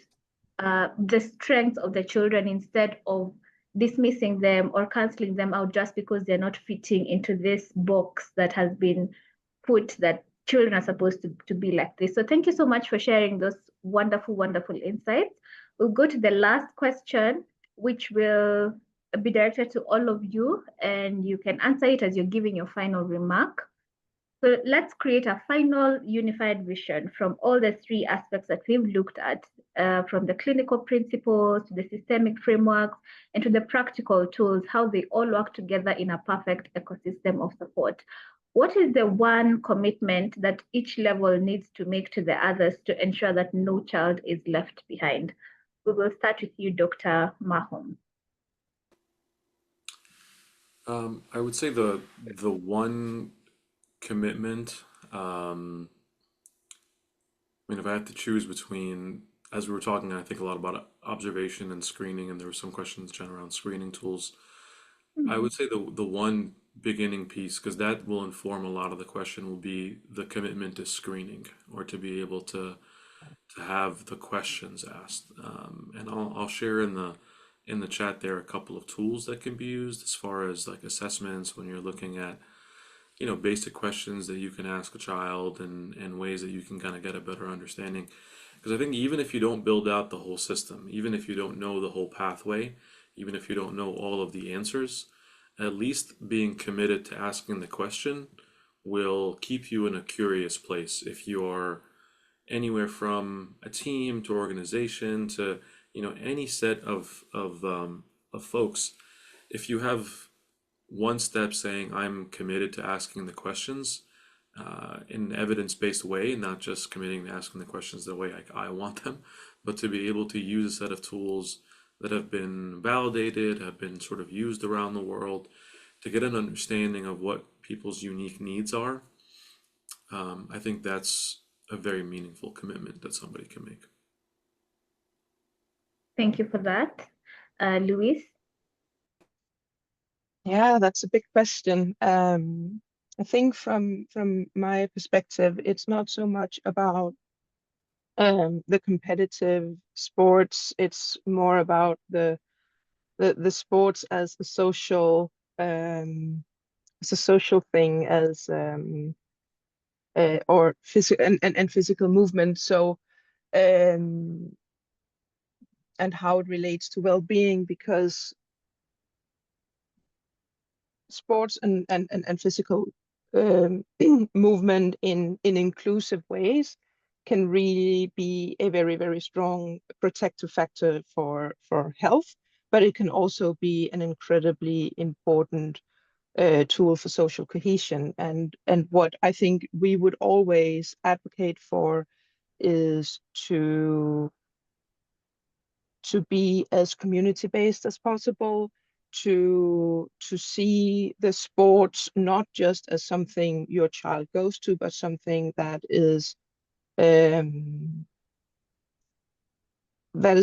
the strengths of the children, instead of dismissing them or canceling them out just because they're not fitting into this box that has been put, that children are supposed to be like this. So thank you so much for sharing those wonderful, wonderful insights. We'll go to the last question, which will be directed to all of you, and you can answer it as you're giving your final remark. So let's create a final unified vision from all the three aspects that we've looked at, from the clinical principles to the systemic frameworks and to the practical tools, how they all work together in a perfect ecosystem of support. What is the one commitment that each level needs to make to the others to ensure that no child is left behind? We will start with you, Dr. Mahom. I would say the one commitment, I mean, if I had to choose between, as we were talking, I think a lot about observation and screening, and there were some questions, Jen, around screening tools. I would say the one beginning piece, because that will inform a lot of the question, will be the commitment to screening, or to be able to have the questions asked. And I'll share in the chat there a couple of tools that can be used as far as like assessments when you're looking at, you know, basic questions that you can ask a child, and ways that you can kind of get a better understanding. Because I think even if you don't build out the whole system, even if you don't know the whole pathway, even if you don't know all of the answers, at least being committed to asking the question will keep you in a curious place. If you're anywhere from a team to organization to, you know, any set of folks, if you have one step saying I'm committed to asking the questions in an evidence-based way, not just committing to asking the questions the way I want them, but to be able to use a set of tools that have been validated, have been sort of used around the world, to get an understanding of what people's unique needs are. I think that's a very meaningful commitment that somebody can make. Thank you for that. Luis? Yeah, that's a big question. I think from my perspective, it's not so much about the competitive sports. It's more about the sports as a social thing, as or physical and physical movement. So and how it relates to well-being, because sports and physical movement in inclusive ways can really be a very, very strong protective factor for health, but it can also be an incredibly important tool for social cohesion. And what I think we would always advocate for is to be as community-based as possible, to see the sports not just as something your child goes to, but something that is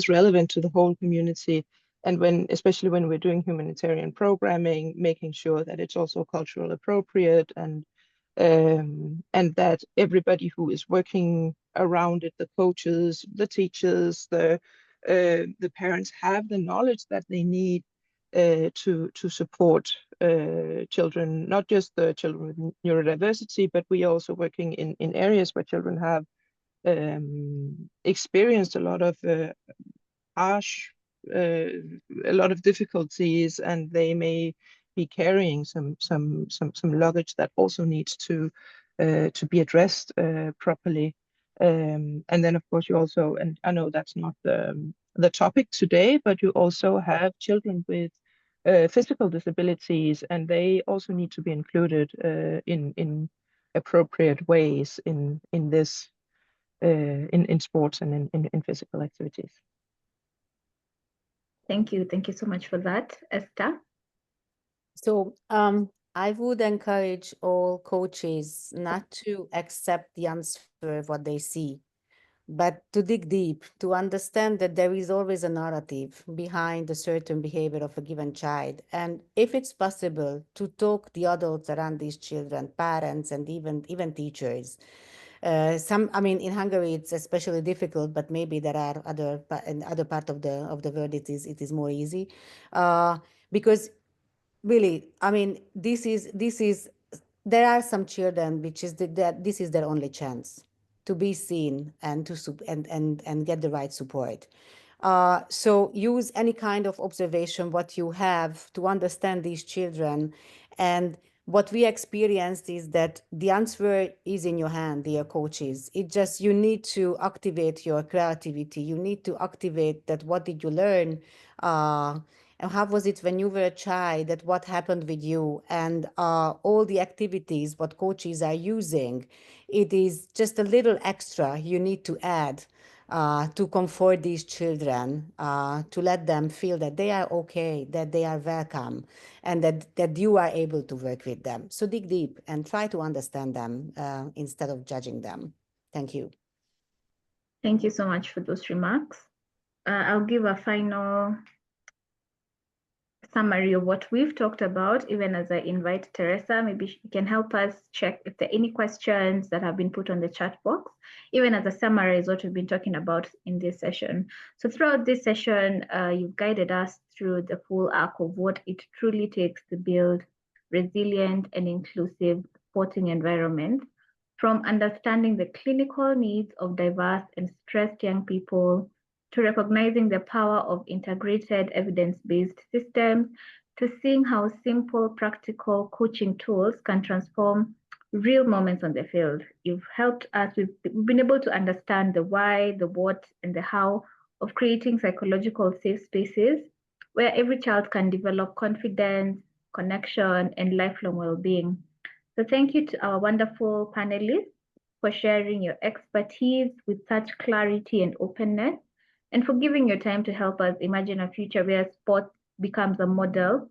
relevant to the whole community. And especially when we're doing humanitarian programming, making sure that it's also cultural appropriate, and that everybody who is working around it, the coaches, the teachers, the parents, have the knowledge that they need to support children, not just the children with neurodiversity, but we are also working in areas where children have experienced a lot of harsh, a lot of difficulties, and they may be carrying some luggage that also needs to be addressed properly. And then, of course, you also, and I know that's not the topic today, but you also have children with physical disabilities, and they also need to be included in appropriate ways in this in sports and in physical activities. Thank you. Thank you so much for that. Esther? So I would encourage all coaches not to accept the answer of what they see, but to dig deep, to understand that there is always a narrative behind a certain behavior of a given child. And if it's possible, to talk the adults around these children, parents, and even teachers. I mean, in Hungary, it's especially difficult, but maybe there are in other part of the world, it is more easy, because really, I mean, this is there are some children which is that this is their only chance to be seen and and get the right support. So use any kind of observation what you have to understand these children. And what we experienced is that the answer is in your hand, dear coaches. It just, you need to activate your creativity. You need to activate that. What did you learn? And how was it when you were a child? That what happened with you? And all the activities what coaches are using, it is just a little extra you need to add to comfort these children, to let them feel that they are okay, that they are welcome, and that you are able to work with them. So dig deep and try to understand them instead of judging them. Thank you. Thank you so much for those remarks. I'll give a final summary of what we've talked about, even as I invite Teresa. Maybe she can help us check if there are any questions that have been put on the chat box, even as a summary is what we've been talking about in this session. So throughout this session, you've guided us through the full arc of what it truly takes to build resilient and inclusive sporting environment, from understanding the clinical needs of diverse and stressed young people, to recognizing the power of integrated evidence-based systems, to seeing how simple, practical coaching tools can transform real moments on the field. You've helped us, we've been able to understand the why, the what, and the how of creating psychological safe spaces where every child can develop confidence, connection, and lifelong well-being. So thank you to our wonderful panelists for sharing your expertise with such clarity and openness, and for giving your time to help us imagine a future where sport becomes a model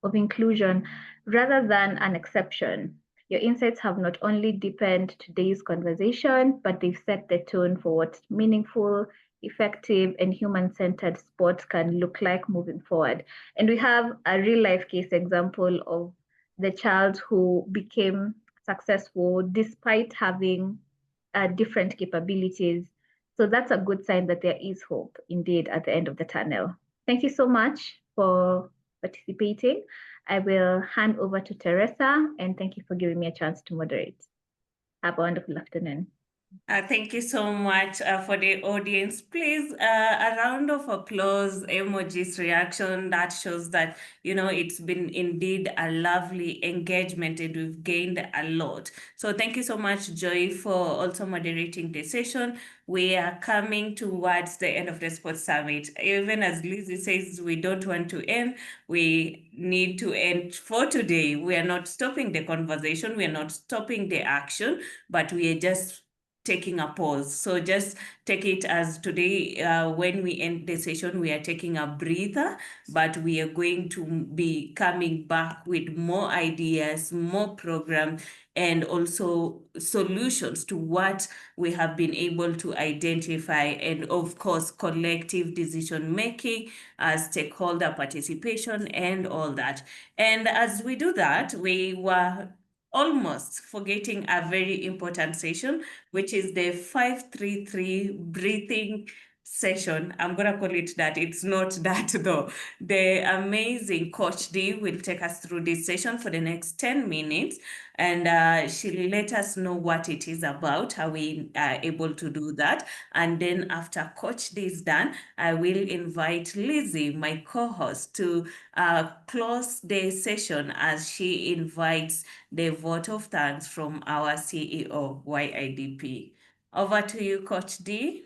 of inclusion rather than an exception. Your insights have not only deepened today's conversation, but they've set the tone for what meaningful, effective, and human-centered sport can look like moving forward. And we have a real-life case example of the child who became successful despite having different capabilities. So that's a good sign that there is hope indeed at the end of the tunnel. Thank you so much for participating. I will hand over to Teresa, and thank you for giving me a chance to moderate. Have a wonderful afternoon. Thank you so much for the audience. Please, a round of applause, emojis, reaction. That shows that, it's been indeed a lovely engagement and we've gained a lot. So thank you so much, Joy, for also moderating the session. We are coming towards the end of the Sports Summit. Even as Lizzie says, we don't want to end. We need to end for today. We are not stopping the conversation. We are not stopping the action, but we are just taking a pause. So just take it as today, when we end the session, we are taking a breather, but we are going to be coming back with more ideas, more programs, and also solutions to what we have been able to identify, and of course, collective decision-making, stakeholder participation, and all that. And as we do that, we were almost forgetting a very important session, which is the 533 breathing session. I'm going to call it that. It's not that though. The amazing Coach D will take us through this session for the next 10 minutes, and she'll let us know what it is about, how we are able to do that. And then after Coach D is done, I will invite Lizzie, my co-host, to close the session as she invites the vote of thanks from our CEO, YIDP. Over to you, Coach D.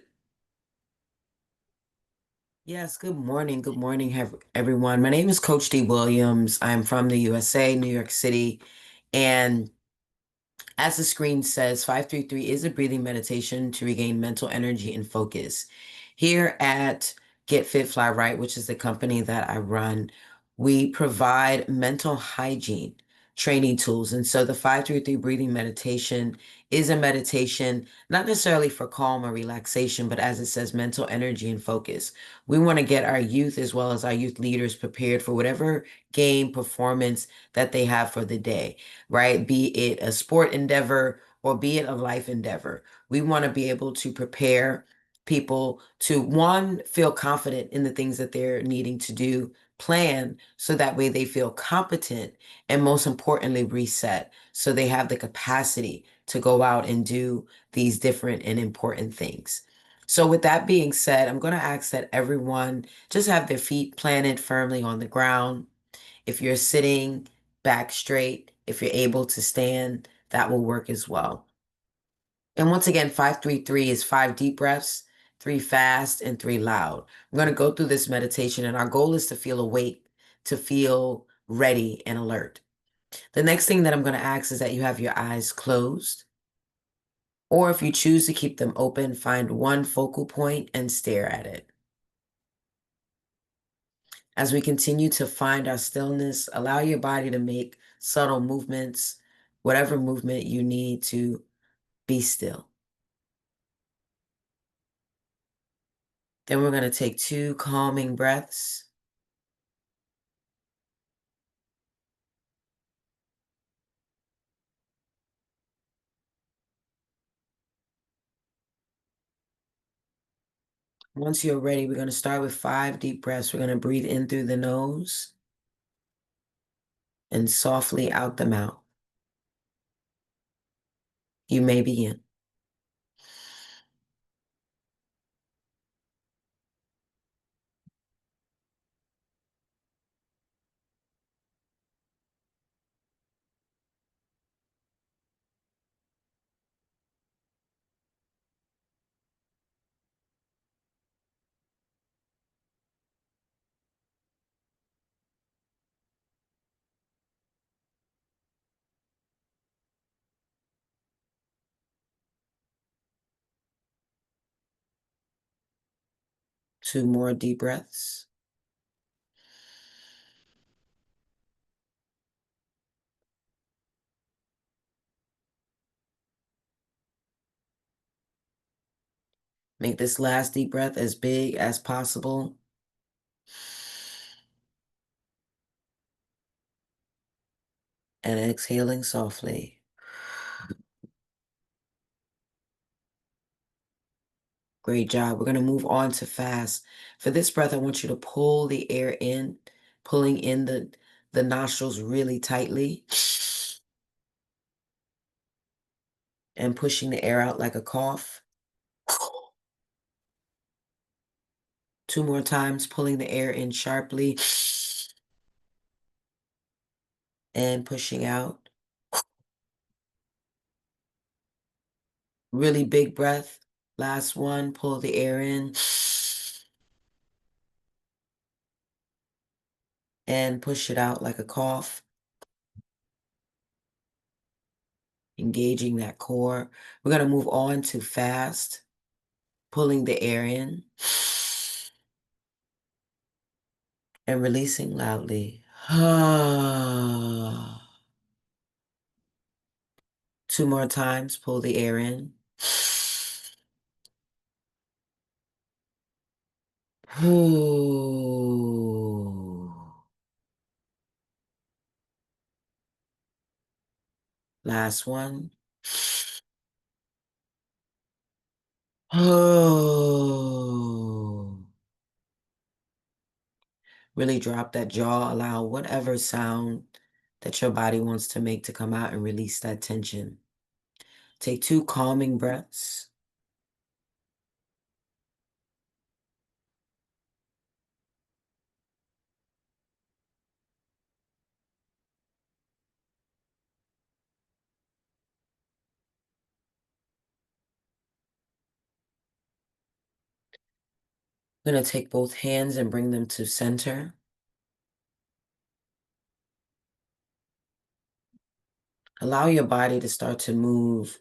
Yes, good morning. Good morning, everyone. My name is Coach D. Williams. I'm from the USA, New York City. And as the screen says, 533 is a breathing meditation to regain mental energy and focus. Here at Get Fit Fly Right, which is the company that I run, we provide mental hygiene training tools. And so the 533 breathing meditation is a meditation, not necessarily for calm or relaxation, but as it says, mental energy and focus. We want to get our youth as well as our youth leaders prepared for whatever game performance that they have for the day, right? Be it a sport endeavor or be it a life endeavor. We want to be able to prepare people to, one, feel confident in the things that they're needing to do, plan so that way they feel competent, and most importantly, reset so they have the capacity to go out and do these different and important things. So with that being said, I'm going to ask that everyone just have their feet planted firmly on the ground. If you're sitting, back straight. If you're able to stand, that will work as well. And once again, 5-3-3 is 5 deep breaths, 3 fast, and 3 loud. I'm going to go through this meditation, and our goal is to feel awake, to feel ready and alert. The next thing that I'm going to ask is that you have your eyes closed, or if you choose to keep them open, find one focal point and stare at it. As we continue to find our stillness, allow your body to make subtle movements, whatever movement you need to be still. Then we're going to take 2 calming breaths. Once you're ready, we're going to start with 5 deep breaths. We're going to breathe in through the nose and softly out the mouth. You may begin. Two more deep breaths. Make this last deep breath as big as possible. And exhaling softly. Great job. We're going to move on to fast. For this breath, I want you to pull the air in, pulling in the nostrils really tightly and pushing the air out like a cough. 2 more times, pulling the air in sharply and pushing out. Really big breath. Last one, pull the air in and push it out like a cough. Engaging that core. We're going to move on to fast, pulling the air in and releasing loudly. 2 more times, pull the air in. Last one. Really drop that jaw. Allow whatever sound that your body wants to make to come out and release that tension. Take 2 calming breaths. I'm going to take both hands and bring them to center. Allow your body to start to move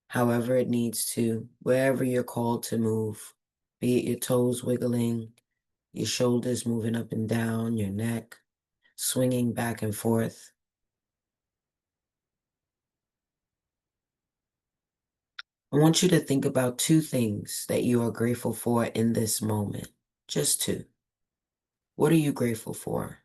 however it needs to, wherever you're called to move, be it your toes wiggling, your shoulders moving up and down, your neck swinging back and forth. I want you to think about 2 things that you are grateful for in this moment. Just 2. What are you grateful for?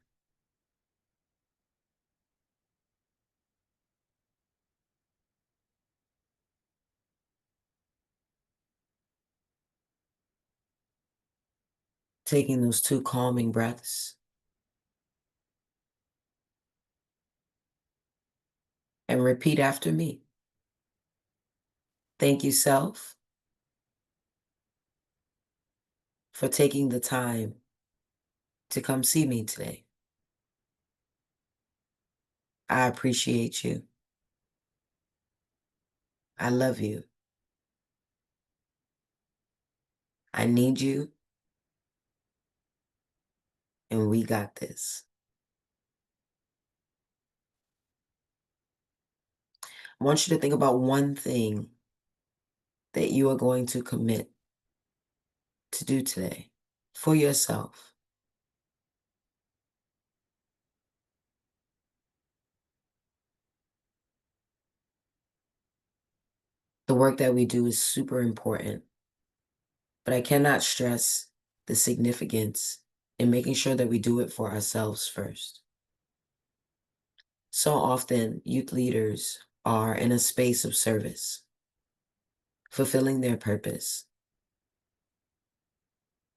Taking those 2 calming breaths. and repeat after me. Thank you, self, for taking the time to come see me today. I appreciate you. I love you. I need you. And we got this. I want you to think about one thing that you are going to commit to do today for yourself. The work that we do is super important, but I cannot stress the significance in making sure that we do it for ourselves first. So often, youth leaders are in a space of service, fulfilling their purpose.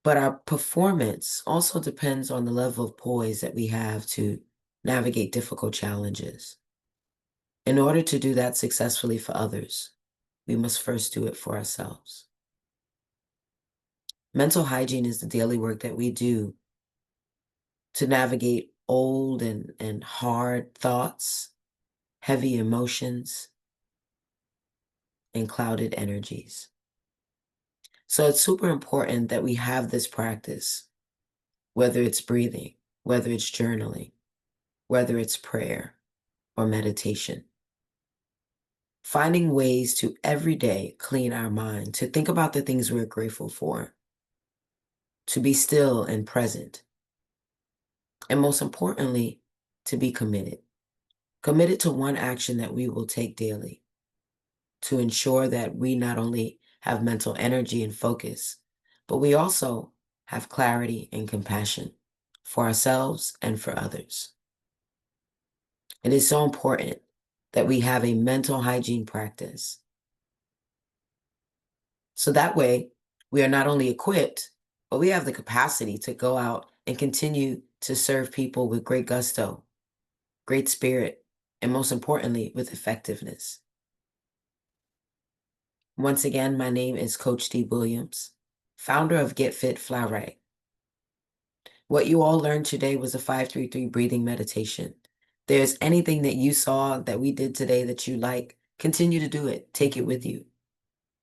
But our performance also depends on the level of poise that we have to navigate difficult challenges. In order to do that successfully for others, we must first do it for ourselves. Mental hygiene is the daily work that we do to navigate old and hard thoughts, heavy emotions, and clouded energies. So it's super important that we have this practice, whether it's breathing, whether it's journaling, whether it's prayer or meditation. Finding ways to every day clean our mind, to think about the things we're grateful for, to be still and present, and most importantly, to be committed. Committed to one action that we will take daily to ensure that we not only have mental energy and focus, but we also have clarity and compassion for ourselves and for others. It is so important that we have a mental hygiene practice. So that way, we are not only equipped, but we have the capacity to go out and continue to serve people with great gusto, great spirit, and most importantly, with effectiveness. Once again, my name is Coach D. Williams, founder of Get Fit, Fly Right. What you all learned today was a 533 breathing meditation. If there's anything that you saw that we did today that you like, continue to do it. Take it with you.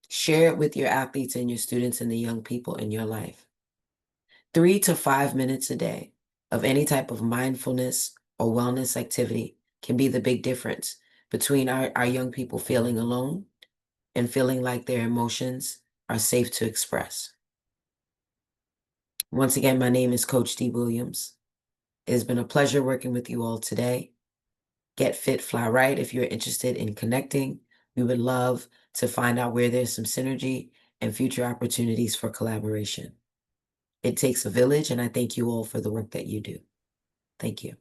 Share it with your athletes and your students and the young people in your life. 3 to 5 minutes a day of any type of mindfulness or wellness activity can be the big difference between our young people feeling alone and feeling like their emotions are safe to express. Once again, my name is Coach D. Williams. It has been a pleasure working with you all today. Get Fit, Fly Right. If you're interested in connecting, we would love to find out where there's some synergy and future opportunities for collaboration. It takes a village, and I thank you all for the work that you do. Thank you.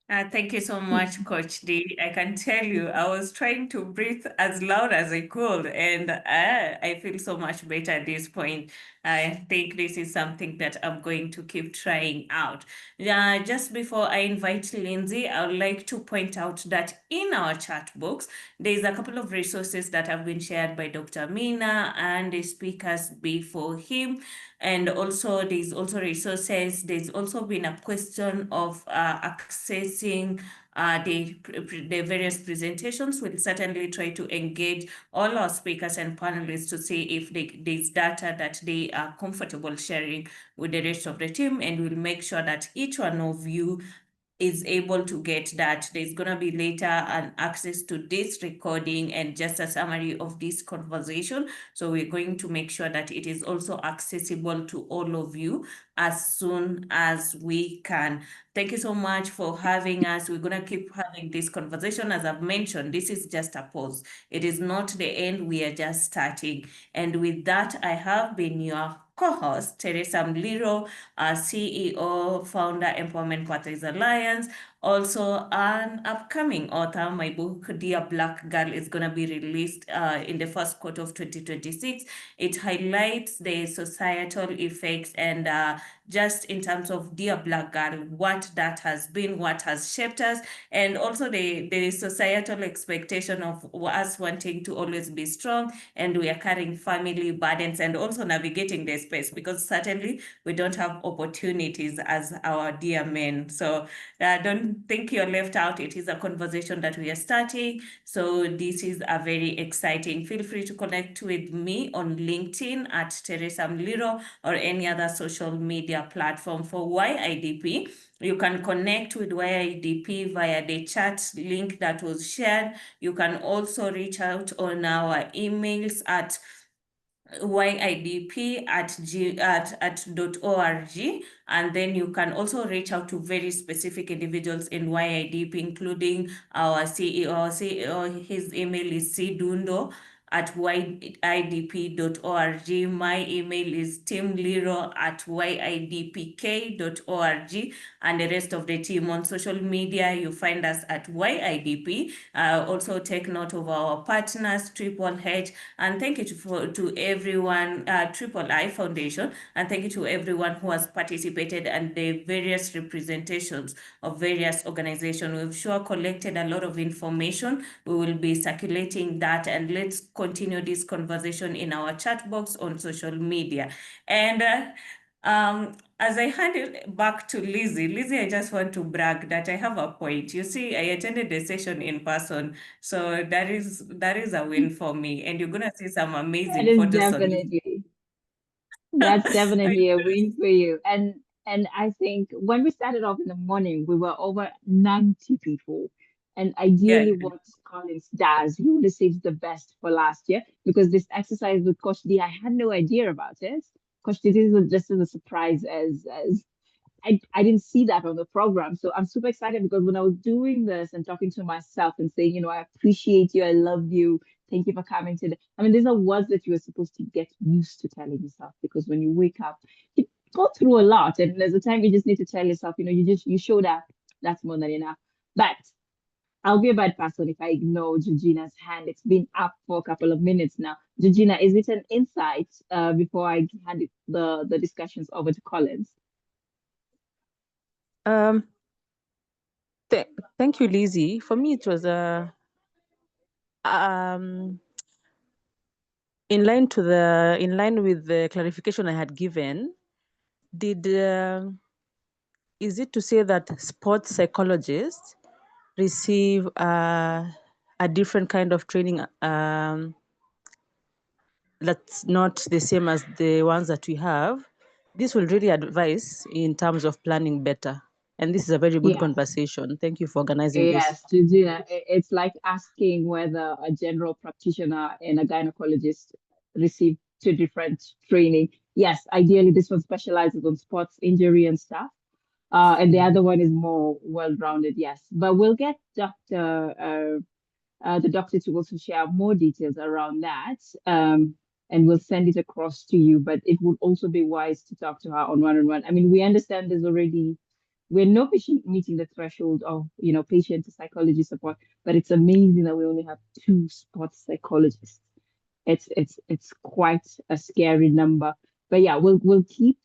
Thank you so much, Coach D. I can tell you, I was trying to breathe as loud as I could, and I feel so much better at this point. I think this is something that I'm going to keep trying out. Just before I invite Lindsay, I would like to point out that in our chat box, there's a couple of resources that have been shared by Dr. Mina and the speakers before him. And also there's also resources. There's also been a question of accessing the various presentations. We'll certainly try to engage all our speakers and panelists to see if there's data that they are comfortable sharing with the rest of the team, and we'll make sure that each one of you is able to get that. There's going to be later an access to this recording and just a summary of this conversation. So we're going to make sure that it is also accessible to all of you as soon as we can. Thank you so much for having us. We're going to keep having this conversation. As I've mentioned, this is just a pause. It is not the end. We are just starting. And with that, I have been your co-host, Teresa Mliro, CEO, founder, Empowerment Pathways Alliance, also an upcoming author. My book, Dear Black Girl, is going to be released in the first quarter of 2026. It highlights the societal effects and just in terms of Dear Black Girl, what that has been, what has shaped us, and also the societal expectation of us wanting to always be strong, and we are carrying family burdens and also navigating the space, because certainly we don't have opportunities as our dear men. So don't think you're left out. It is a conversation that we are starting. So this is a very exciting. Feel free to connect with me on LinkedIn at Teresa Mliro or any other social media platform for YIDP. You can connect with YIDP via the chat link that was shared. You can also reach out on our emails at yidp@.org, and then you can also reach out to very specific individuals in YIDP, including our CEO. His email is cdundo@yidp.org. My email is timliro@yidpk.org, and the rest of the team on social media, you find us at YIDP. Also take note of our partners, Triple H, and thank you to everyone, Triple I Foundation, and thank you to everyone who has participated and the various representations of various organizations. We've sure collected a lot of information. We will be circulating that, and let's continue this conversation in our chat box on social media. And as I hand it back to Lizzie, I just want to brag that I have a point. You see, I attended the session in person, so that is a win for me. And you're gonna see some That amazing is photos on definitely, that's definitely a win for you. And I think when we started off in the morning, we were over 90 people. And yeah. ideally, what Collins does, he only saves the best for last year, because this exercise with Coach D, I had no idea about it. Coach D, this was just as a surprise as I didn't see that on the program. So I'm super excited, because when I was doing this and talking to myself and saying, I appreciate you, I love you, thank you for coming today. I mean, these are words that you are supposed to get used to telling yourself, because when you wake up, you go through a lot. And there's a time you just need to tell yourself, you showed up, that's more than enough. But I'll be a bad person if I ignore Georgina's hand. It's been up for a couple of minutes now. Georgina, is it an insight before I hand the discussions over to Collins? Thank you, Lizzie. For me, it was in line with the clarification I had given. Is it to say that sports psychologists receive a different kind of training that's not the same as the ones that we have? This will really advise in terms of planning better. And this is a very good Yeah. conversation. Thank you for organizing this. Yes, Georgina, it's like asking whether a general practitioner and a gynecologist receive two different training. Yes, ideally this one specializes on sports injury and stuff. And the other one is more well-rounded, yes. But we'll get the doctor to also share more details around that. And we'll send it across to you. But it would also be wise to talk to her on one-on-one. I mean, we understand we're not meeting the threshold of, patient to psychology support, but it's amazing that we only have 2 sports psychologists. It's quite a scary number. But yeah, we'll keep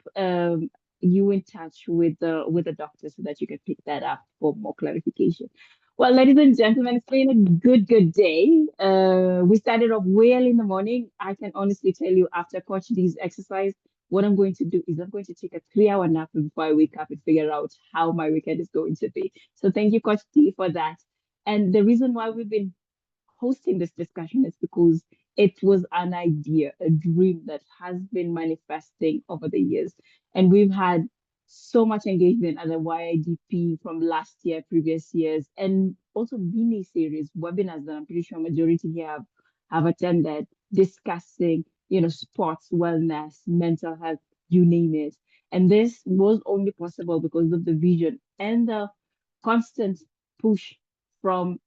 you in touch with the doctor so that you can pick that up for more clarification. Well, ladies and gentlemen, it's been a good day. We started off well in the morning. I can honestly tell you, after Coach D's exercise, what I'm going to do is I'm going to take a 3-hour nap before I wake up and figure out how my weekend is going to be. So thank you, Coach D, for that. And the reason why we've been hosting this discussion is because it was an idea, a dream that has been manifesting over the years. And we've had so much engagement as a YIDP from last year, previous years, and also mini series webinars that I'm pretty sure majority here have attended, discussing, sports, wellness, mental health, you name it. And this was only possible because of the vision and the constant push from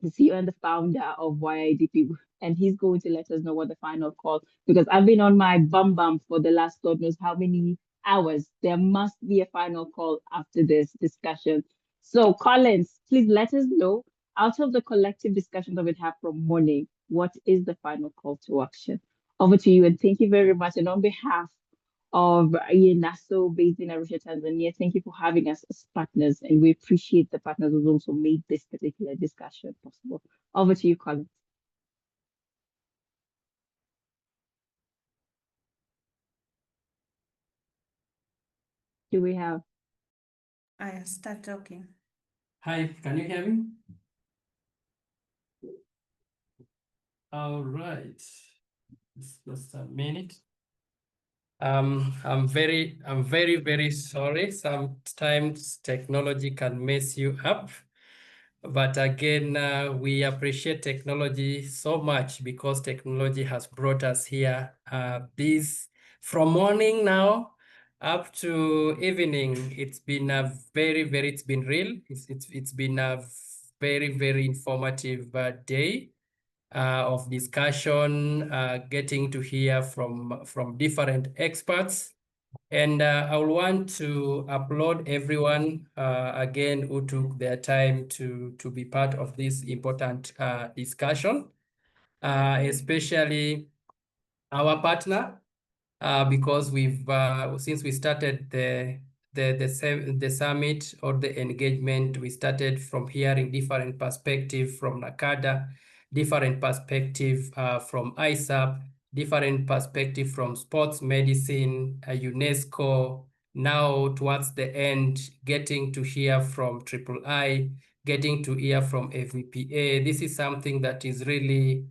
the CEO and the founder of YIDP, and he's going to let us know what the final call, because I've been on my bum for the last God knows how many hours. There must be a final call after this discussion. So Collins, please let us know, out of the collective discussion that we have from morning, what is the final call to action? Over to you, and thank you very much. And on behalf of Naso based in Arusha, Tanzania. Thank you for having us as partners, and we appreciate the partners who also made this particular discussion possible. Over to you, Colin. Do we have? I start talking. Hi, can you hear me? All right. Just a minute. I'm very sorry. Sometimes technology can mess you up. But again, we appreciate technology so much because technology has brought us here. From morning now up to evening, it's been a it's been real. It's been a very informative day of discussion, getting to hear from different experts. And I will want to applaud everyone again who took their time to be part of this important discussion, especially our partner, because we've since we started the summit or the engagement, we started from hearing different perspective from NACADA, different perspective from ISAP, different perspective from sports medicine, UNESCO. Now towards the end, getting to hear from III, getting to hear from FVPA. This is something that is really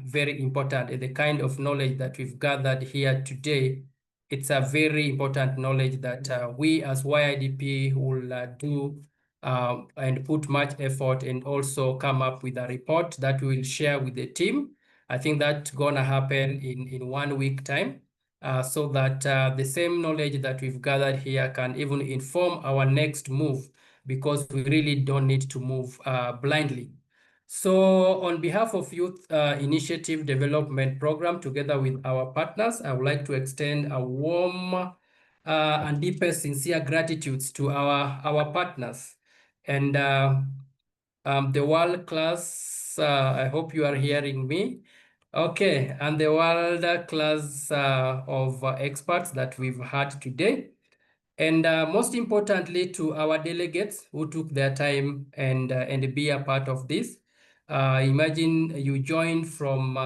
very important. The kind of knowledge that we've gathered here today, it's a very important knowledge that we as YIDP will do and put much effort and also come up with a report that we will share with the team. I think that's gonna happen in 1 week time, so that the same knowledge that we've gathered here can even inform our next move, because we really don't need to move blindly. So on behalf of Youth Initiative Development Program, together with our partners, I would like to extend a warm and deepest sincere gratitude to our partners. And the world class, I hope you are hearing me. Okay, and the world class of experts that we've had today. And most importantly, to our delegates who took their time and be a part of this. Imagine you joined from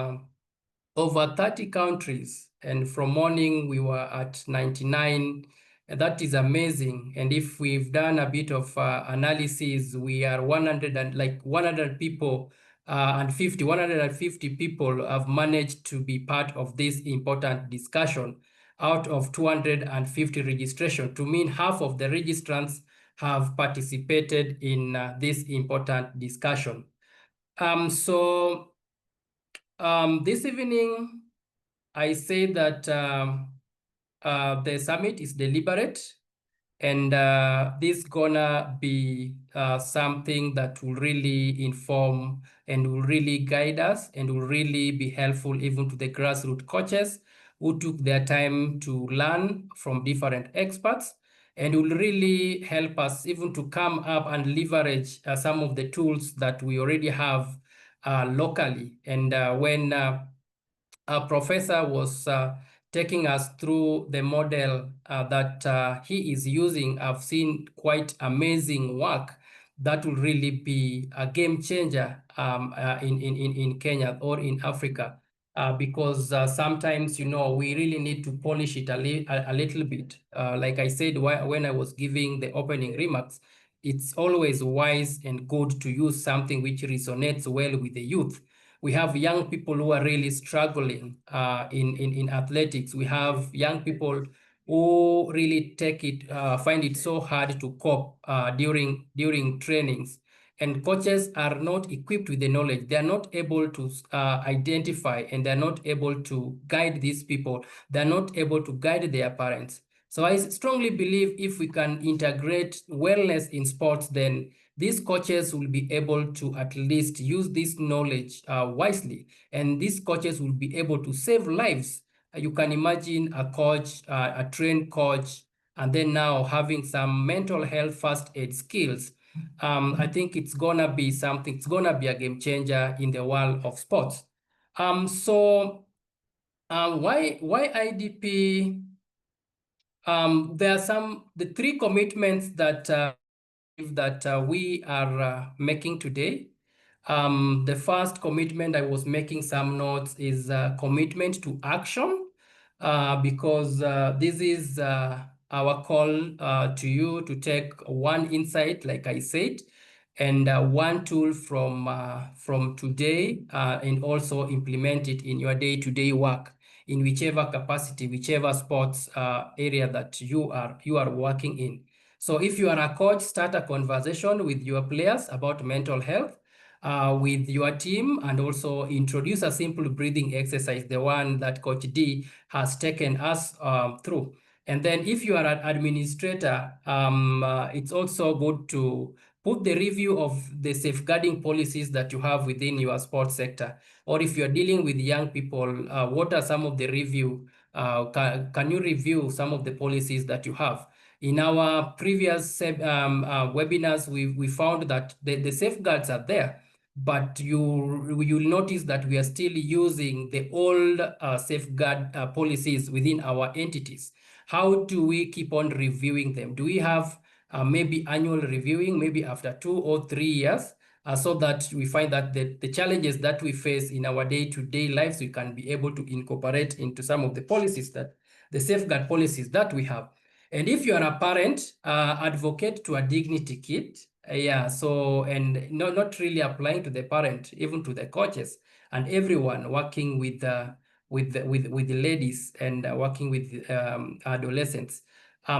over 30 countries, and from morning we were at 99. That is amazing. And if we've done a bit of analysis, we are 100 and like 100 people and 150 people have managed to be part of this important discussion out of 250 registration, to mean half of the registrants have participated in this important discussion. This evening, I say that the summit is deliberate, and this gonna be something that will really inform and will really guide us and will really be helpful even to the grassroots coaches who took their time to learn from different experts, and will really help us even to come up and leverage some of the tools that we already have locally. And when our professor was taking us through the model that he is using, I've seen quite amazing work that will really be a game changer in Kenya or in Africa. Because sometimes, we really need to polish it a little bit. Like I said, when I was giving the opening remarks, it's always wise and good to use something which resonates well with the youth. We have young people who are really struggling in athletics. We have young people who really find it so hard to cope during trainings. And coaches are not equipped with the knowledge. They are not able to identify, and they're not able to guide these people. They're not able to guide their parents. So I strongly believe if we can integrate wellness in sports, then these coaches will be able to at least use this knowledge wisely, and these coaches will be able to save lives. You can imagine a coach, a trained coach, and then now having some mental health first aid skills. I think it's gonna be something, it's gonna be a game changer in the world of sports. Why IDP there are the three commitments that we are making today. The first commitment, I was making some notes, is commitment to action, because this is our call to you to take one insight, like I said, and one tool from today, and also implement it in your day-to-day work in whichever capacity, whichever sports area that you are working in. So if you are a coach, start a conversation with your players about mental health with your team, and also introduce a simple breathing exercise, the one that Coach D has taken us through. And then if you are an administrator, it's also good to put the review of the safeguarding policies that you have within your sports sector. Or if you're dealing with young people, what are some of the review? Can you review some of the policies that you have? In our previous webinars, we found that the safeguards are there, but you'll notice that we are still using the old safeguard policies within our entities. How do we keep on reviewing them? Do we have maybe annual reviewing, maybe after 2 or 3 years, so that we find that the challenges that we face in our day-to-day lives, we can be able to incorporate into some of the policies, that the safeguard policies that we have. And if you are a parent, advocate to a dignity kit. Yeah, so, and not really applying to the parent, even to the coaches and everyone working with the ladies and working with adolescents.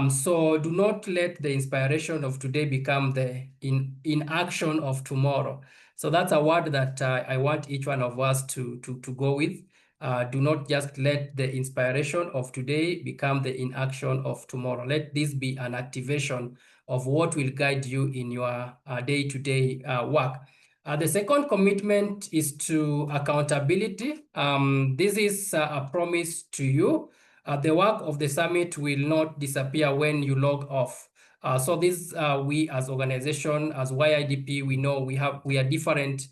So do not let the inspiration of today become the inaction of tomorrow. So that's a word that I want each one of us to go with. Do not just let the inspiration of today become the inaction of tomorrow. Let this be an activation of what will guide you in your day-to-day work. The second commitment is to accountability. This is a promise to you. The work of the summit will not disappear when you log off. So this, we as organization, as YIDP, we know we are different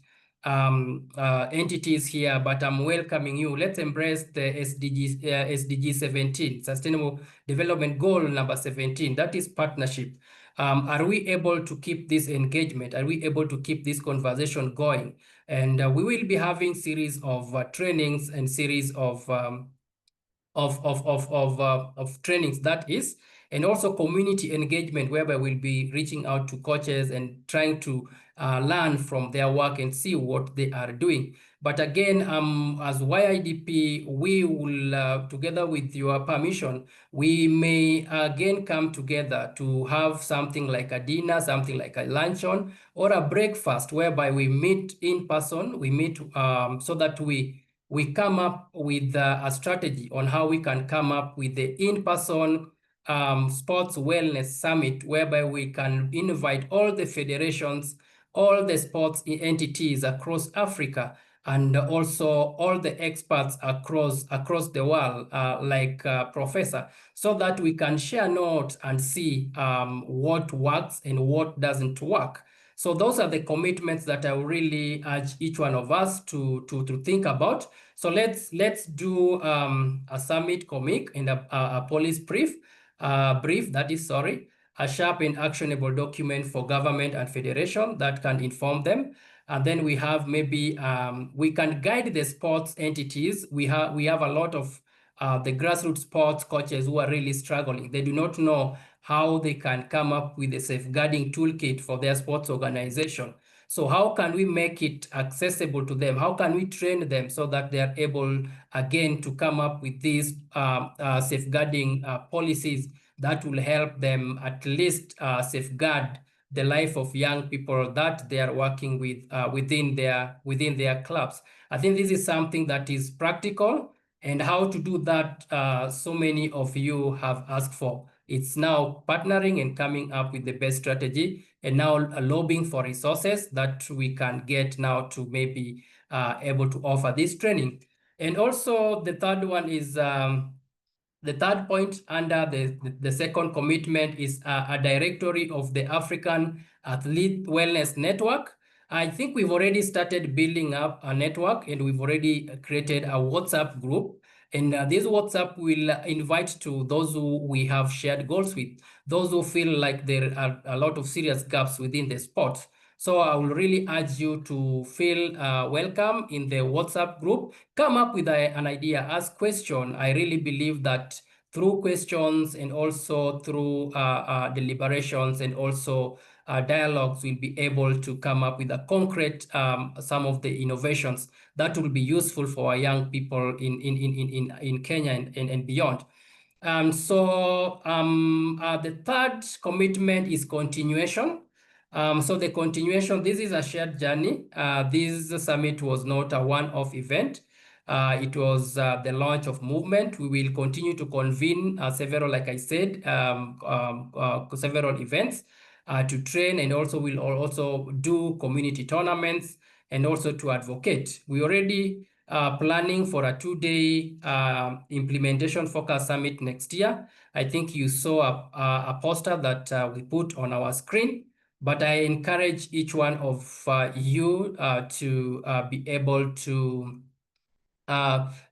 entities here, but I'm welcoming you. Let's embrace the SDG 17, Sustainable Development Goal number 17. That is partnership. Are we able to keep this engagement? Are we able to keep this conversation going? And we will be having series of trainings and series of trainings, that is, and also community engagement, whereby we'll be reaching out to coaches and trying to learn from their work and see what they are doing. But again, as YIDP, we will, together with your permission, we may again come together to have something like a dinner, something like a luncheon, or a breakfast, whereby we meet in person, we meet so that we come up with a strategy on how we can come up with the in-person sports wellness summit, whereby we can invite all the federations, all the sports entities across Africa, and also all the experts across the world, like Professor, so that we can share notes and see what works and what doesn't work. So those are the commitments that I really urge each one of us to think about. So let's do a summit comic and a policy brief, a sharp and actionable document for government and federation that can inform them. And then we have maybe we can guide the sports entities. We have a lot of the grassroots sports coaches who are really struggling. They do not know how they can come up with a safeguarding toolkit for their sports organization. So how can we make it accessible to them? How can we train them so that they are able, again, to come up with these safeguarding policies that will help them at least safeguard the life of young people that they are working with within their clubs? I think this is something that is practical, and how to do that, so many of you have asked for. It's now partnering and coming up with the best strategy, and now lobbying for resources that we can get now to maybe able to offer this training. And also the third one is the third point under the second commitment is a directory of the African Athlete Wellness Network. I think we've already started building up a network, and we've already created a WhatsApp group. And this WhatsApp will invite to those who we have shared goals with, those who feel like there are a lot of serious gaps within the sport. So I will really urge you to feel welcome in the WhatsApp group. Come up with an idea, ask question. I really believe that through questions and also through deliberations and also dialogues, we'll be able to come up with a concrete some of the innovations that will be useful for our young people in Kenya and beyond. The third commitment is continuation. So the continuation, this is a shared journey. This summit was not a one-off event. It was the launch of movement. We will continue to convene several, like I said, several events to train, and also we'll also do community tournaments and also to advocate. We already planning for a 2-day implementation focus summit next year. I think you saw a poster that we put on our screen, but I encourage each one of you to be able to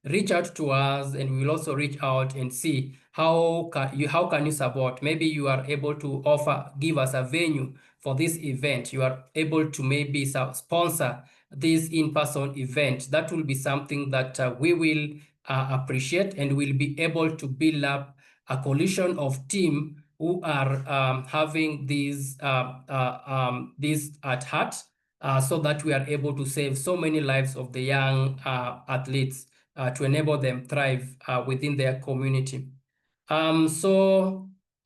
reach out to us, and we will also reach out and see how can you support. Maybe you are able to give us a venue for this event. You are able to maybe sponsor this in-person event. That will be something that we will appreciate, and we'll be able to build up a coalition of team who are having these at heart, so that we are able to save so many lives of the young athletes to enable them thrive within their community.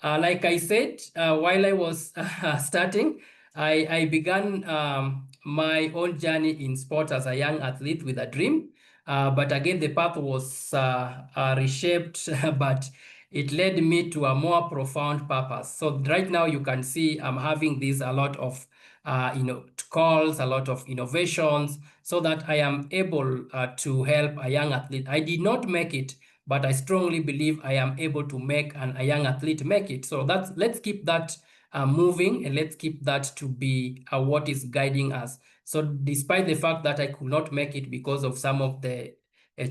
Like I said, while I was starting, I began my own journey in sport as a young athlete with a dream. But again, the path was reshaped, but it led me to a more profound purpose. So right now you can see I'm having a lot of calls, a lot of innovations, so that I am able to help a young athlete. I did not make it, but I strongly believe I am able to make a young athlete make it. So let's keep that moving, and let's keep that to be what is guiding us. So despite the fact that I could not make it because of some of the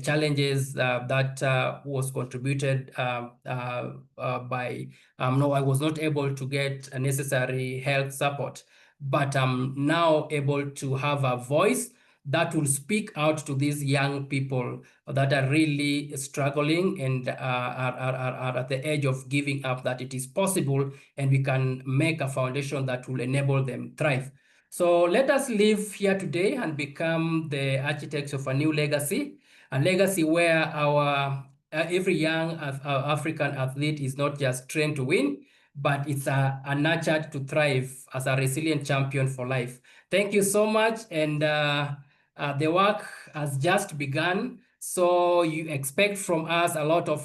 challenges that was contributed by, no, I was not able to get a necessary health support, but I'm now able to have a voice that will speak out to these young people that are really struggling and are at the edge of giving up, that it is possible and we can make a foundation that will enable them thrive. So let us live here today and become the architects of a new legacy, a legacy where our every young African athlete is not just trained to win, but it's a nurtured to thrive as a resilient champion for life. Thank you so much. And the work has just begun. So you expect from us a lot of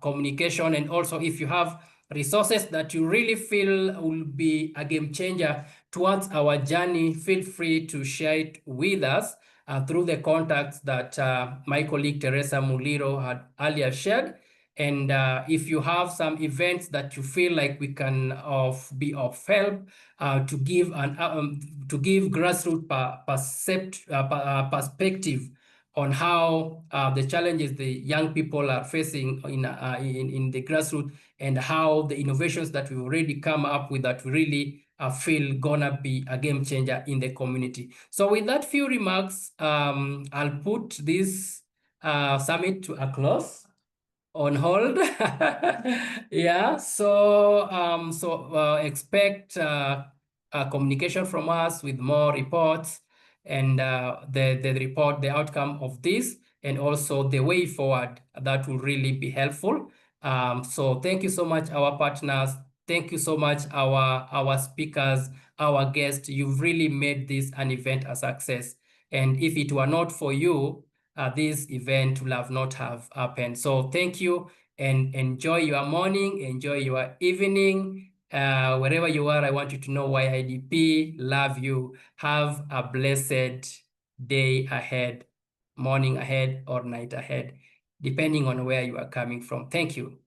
communication. And also, if you have resources that you really feel will be a game changer towards our journey, feel free to share it with us through the contacts that my colleague Teresa Muliro had earlier shared. And if you have some events that you feel like we can be of help to give grassroots perspective on how the challenges the young people are facing in the grassroots, and how the innovations that we've already come up with that we really feel gonna be a game changer in the community. So with that few remarks, I'll put this summit to a close. On hold. Yeah, so expect communication from us with more reports, and the outcome of this, and also the way forward that will really be helpful. So thank you so much, our partners. Thank you so much, our speakers, our guests. You've really made this an event a success. And if it were not for you, this event will have not have happened. So thank you, and enjoy your morning, enjoy your evening. Wherever you are, I want you to know YIDP love you. Have a blessed day ahead, morning ahead, or night ahead, depending on where you are coming from. Thank you.